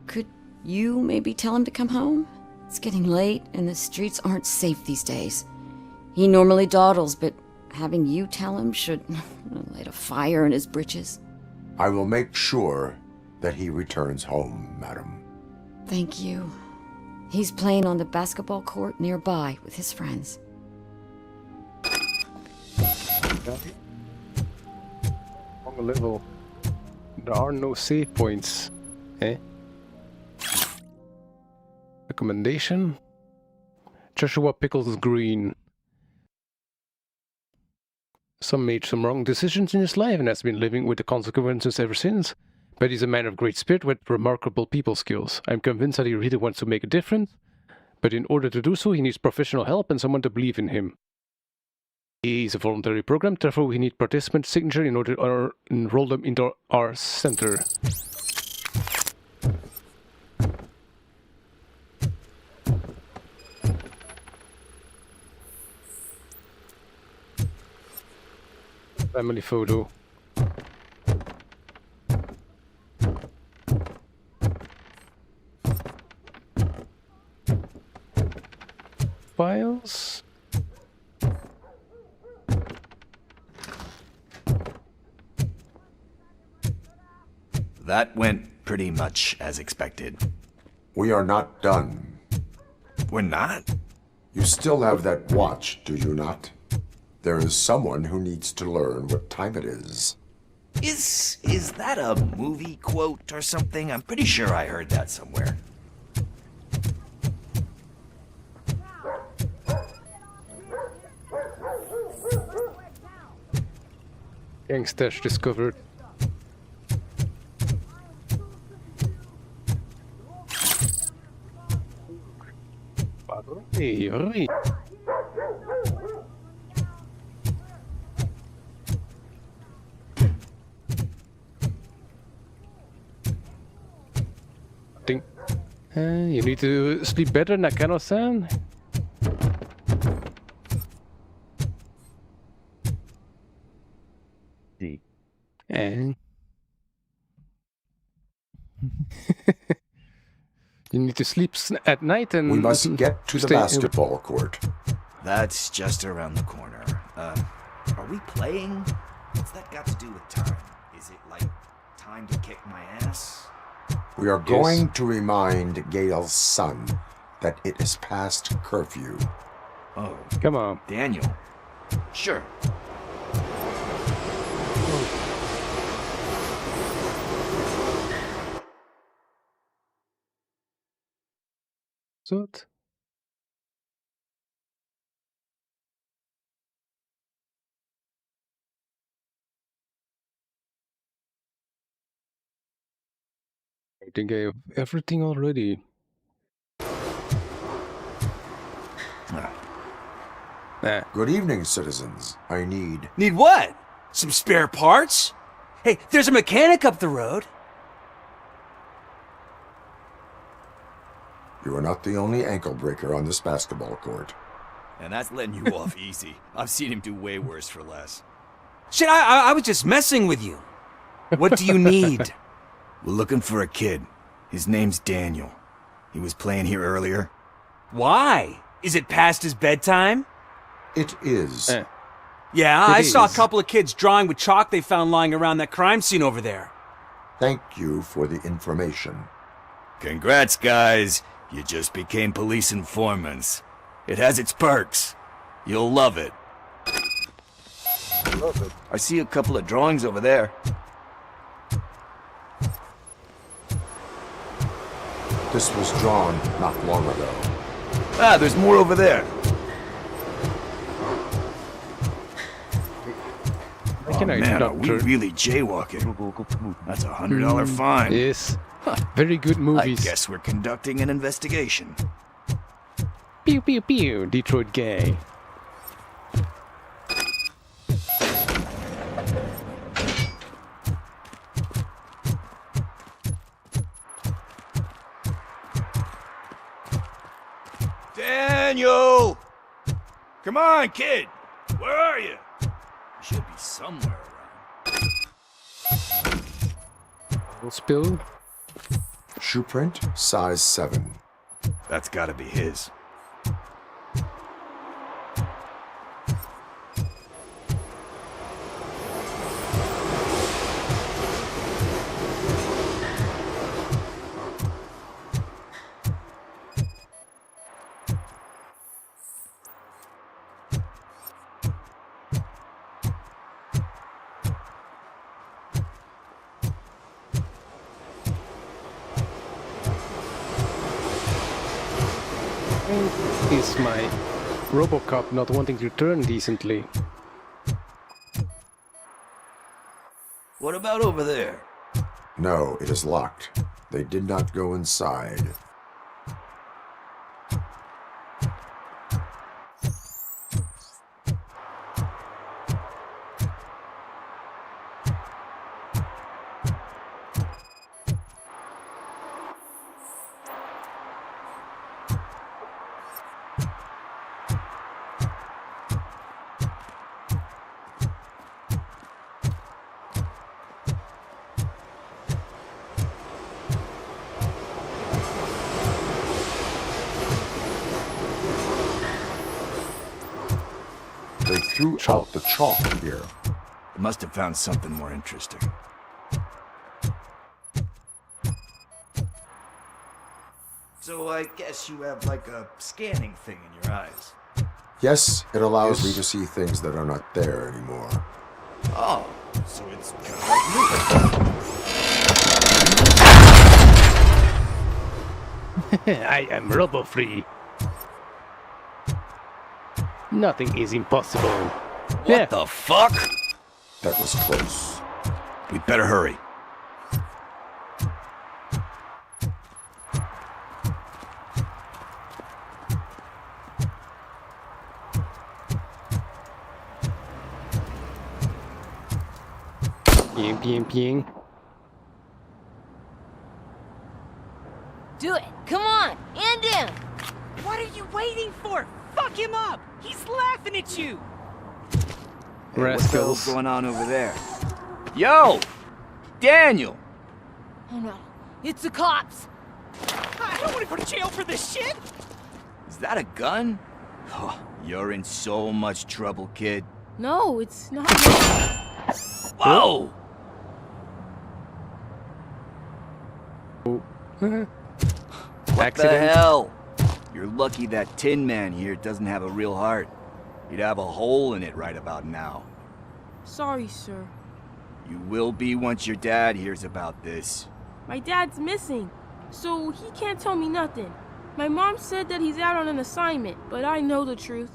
Could you maybe tell him to come home? It's getting late, and the streets aren't safe these days. He normally dawdles, but having you tell him should light a fire in his britches. I will make sure that he returns home, madam. Thank you. He's playing on the basketball court nearby with his friends. Wrong level. There are no save points. Recommendation? Joshua Pickles Green. Some made some wrong decisions in his life and has been living with the consequences ever since. But he's a man of great spirit with remarkable people skills. I'm convinced that he really wants to make a difference, but in order to do so, he needs professional help and someone to believe in him. He's a voluntary program, therefore we need participant signature in order to enroll them into our center. Family photo. Files. That went pretty much as expected. We are not done. We're not? You still have that watch, do you not? There is someone who needs to learn what time it is. Is that a movie quote or something? I'm pretty sure I heard that somewhere. Gang stash discovered. Hurry. something. You need to sleep better, Nakano-san. D. You need to sleep at night and... We must get to the basketball court. That's just around the corner. Are we playing? What's that got to do with time? Is it like time to kick my ass? We are going to remind Gale's son that it is past curfew. Oh. Come on. Daniel. Sure. What? I think I have everything already. Good evening, citizens. I need... Need what? Some spare parts? Hey, there's a mechanic up the road. You are not the only ankle breaker on this basketball court. And that's letting you off easy. I've seen him do way worse for less. Shit, I was just messing with you. What do you need? We're looking for a kid. His name's Daniel. He was playing here earlier. Why? Is it past his bedtime? It is. Yeah, I saw a couple of kids drawing with chalk they found lying around that crime scene over there. Thank you for the information. Congrats, guys. You just became police informants. It has its perks. You'll love it. I see a couple of drawings over there. This was drawn not long ago. Ah, there's more over there. Oh man, are we really jaywalking? That's a $100 fine. Yes. Very good movies. I guess we're conducting an investigation. Pew pew pew, Detroit gay. Daniel! Come on, kid! Where are you? You should be somewhere around. Spill. Shoe print, size 7. That's gotta be his. Is my RoboCop not wanting to turn decently? What about over there? No, it is locked. They did not go inside. They threw out the chalk here. Must have found something more interesting. So I guess you have like a scanning thing in your eyes. Yes, it allows me to see things that are not there anymore. Oh, so it's kind of like me. I am Robo-Free. Nothing is impossible. What the fuck? That was close. We'd better hurry. Ping, ping, ping. are you waiting for? Fuck him up! He's laughing at you! Hey, what the hell's going on over there? Yo! Daniel! Oh no, it's the cops! I don't want to go to jail for this shit! Is that a gun? Oh, you're in so much trouble, kid. No, it's not. Whoa! What the hell? You're lucky that Tin Man here doesn't have a real heart. He'd have a hole in it right about now. Sorry, sir. You will be once your dad hears about this. My dad's missing, so he can't tell me nothing. My mom said that he's out on an assignment, but I know the truth.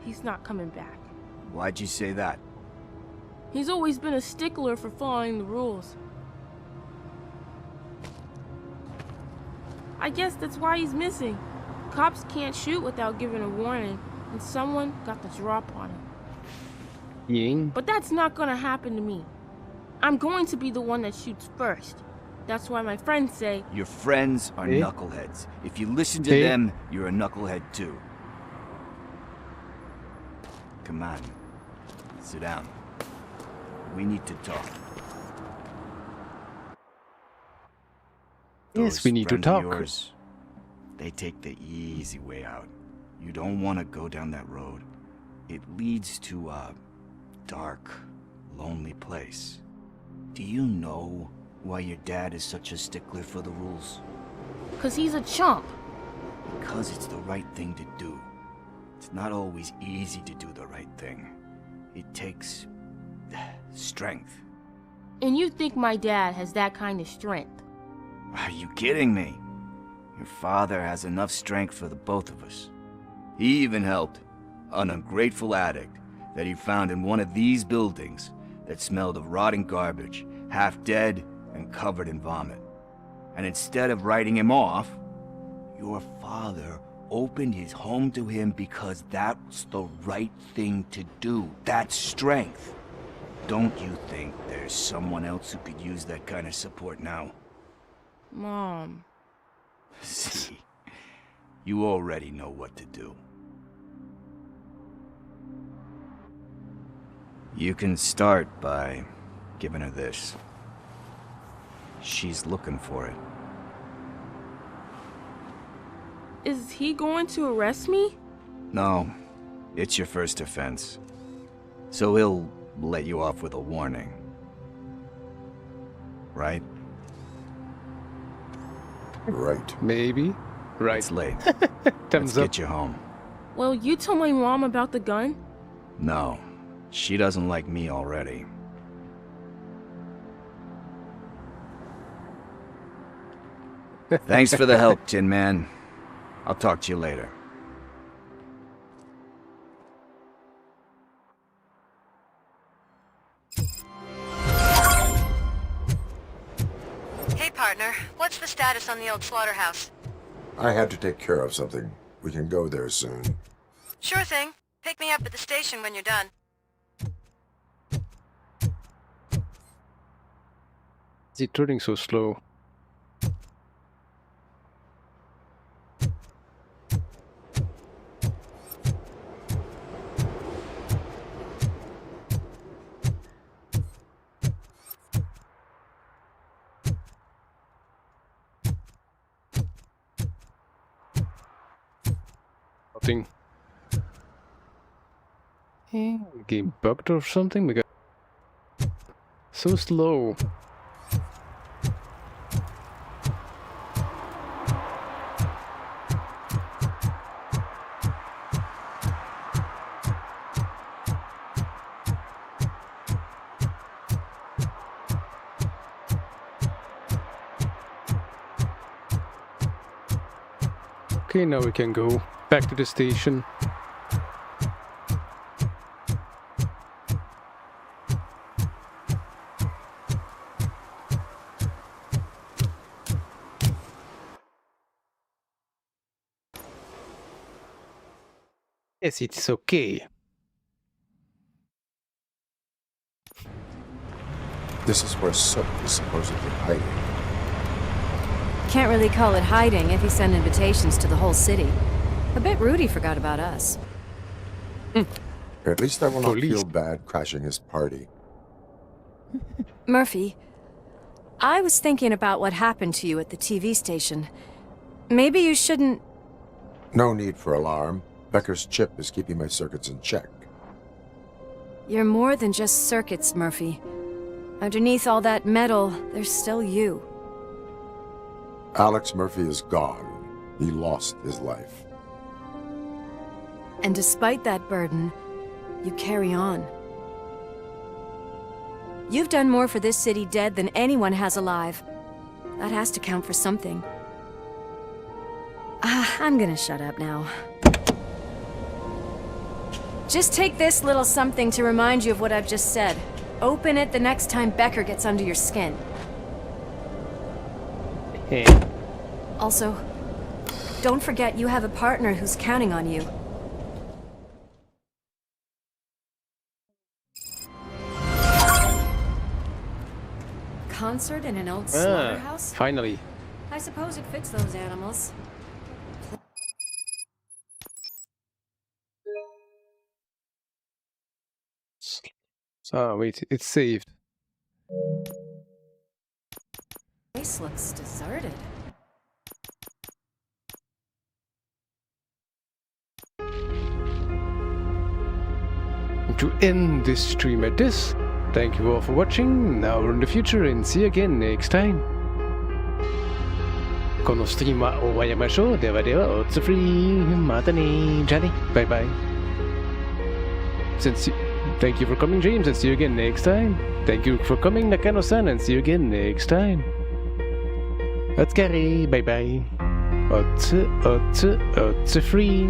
He's not coming back. Why'd you say that? He's always been a stickler for following the rules. I guess that's why he's missing. Cops can't shoot without giving a warning, and someone got the drop on him. Ying. But that's not gonna happen to me. I'm going to be the one that shoots first. That's why my friends say... Your friends are knuckleheads. If you listen to them, you're a knucklehead too. Come on. Sit down. We need to talk. Yes, we need to talk. Yours, they take the easy way out. You don't want to go down that road. It leads to a dark, lonely place. Do you know why your dad is such a stickler for the rules? 'Cause he's a chump. Because it's the right thing to do. It's not always easy to do the right thing. It takes strength. And you think my dad has that kind of strength? Are you kidding me? Your father has enough strength for the both of us. He even helped an ungrateful addict that he found in one of these buildings that smelled of rotting garbage, half dead and covered in vomit. And instead of writing him off, your father opened his home to him because that was the right thing to do. That's strength. Don't you think there's someone else who could use that kind of support now? Mom. See, you already know what to do. You can start by giving her this. She's looking for it. Is he going to arrest me? No, it's your first offense. So he'll let you off with a warning. Right? Right. Maybe. Right. It's late. Thumbs Let's up. get you home. Well, you told my mom about the gun? No, she doesn't like me already. Thanks for the help, Tin Man. I'll talk to you later. Hey, partner. What's the status on the old slaughterhouse? I had to take care of something. We can go there soon. Sure thing. Pick me up at the station when you're done. Is he turning so slow? Nothing. Game bugged or something? Because so slow. Okay, now we can go back to the station. Yes, it's okay. This is where Soap is supposedly hiding. Can't really call it hiding if he sent invitations to the whole city. A bit rude he forgot about us. At least I will not Police. feel bad crashing his party. Murphy, I was thinking about what happened to you at the TV station. Maybe you shouldn't... No need for alarm. Becker's chip is keeping my circuits in check. You're more than just circuits, Murphy. Underneath all that metal, there's still you. Alex Murphy is gone. He lost his life. And despite that burden, you carry on. You've done more for this city dead than anyone has alive. That has to count for something. I'm gonna shut up now. Just take this little something to remind you of what I've just said. Open it the next time Becker gets under your skin. Hey. Also, don't forget you have a partner who's counting on you. Concert in an old slaughterhouse? Finally. I suppose it fits those animals. Oh, wait, it's saved. Place looks deserted. To end this stream at this, thank you all for watching, now or in the future, and see you again next time. このストリームは終わりましょう。ではでは、おつふり。またね。じゃあね。バイバイ。Thank you for coming, James, and see you again next time. Thank you for coming, Nakano-san, and see you again next time. お疲れ。バイバイ。おつふり。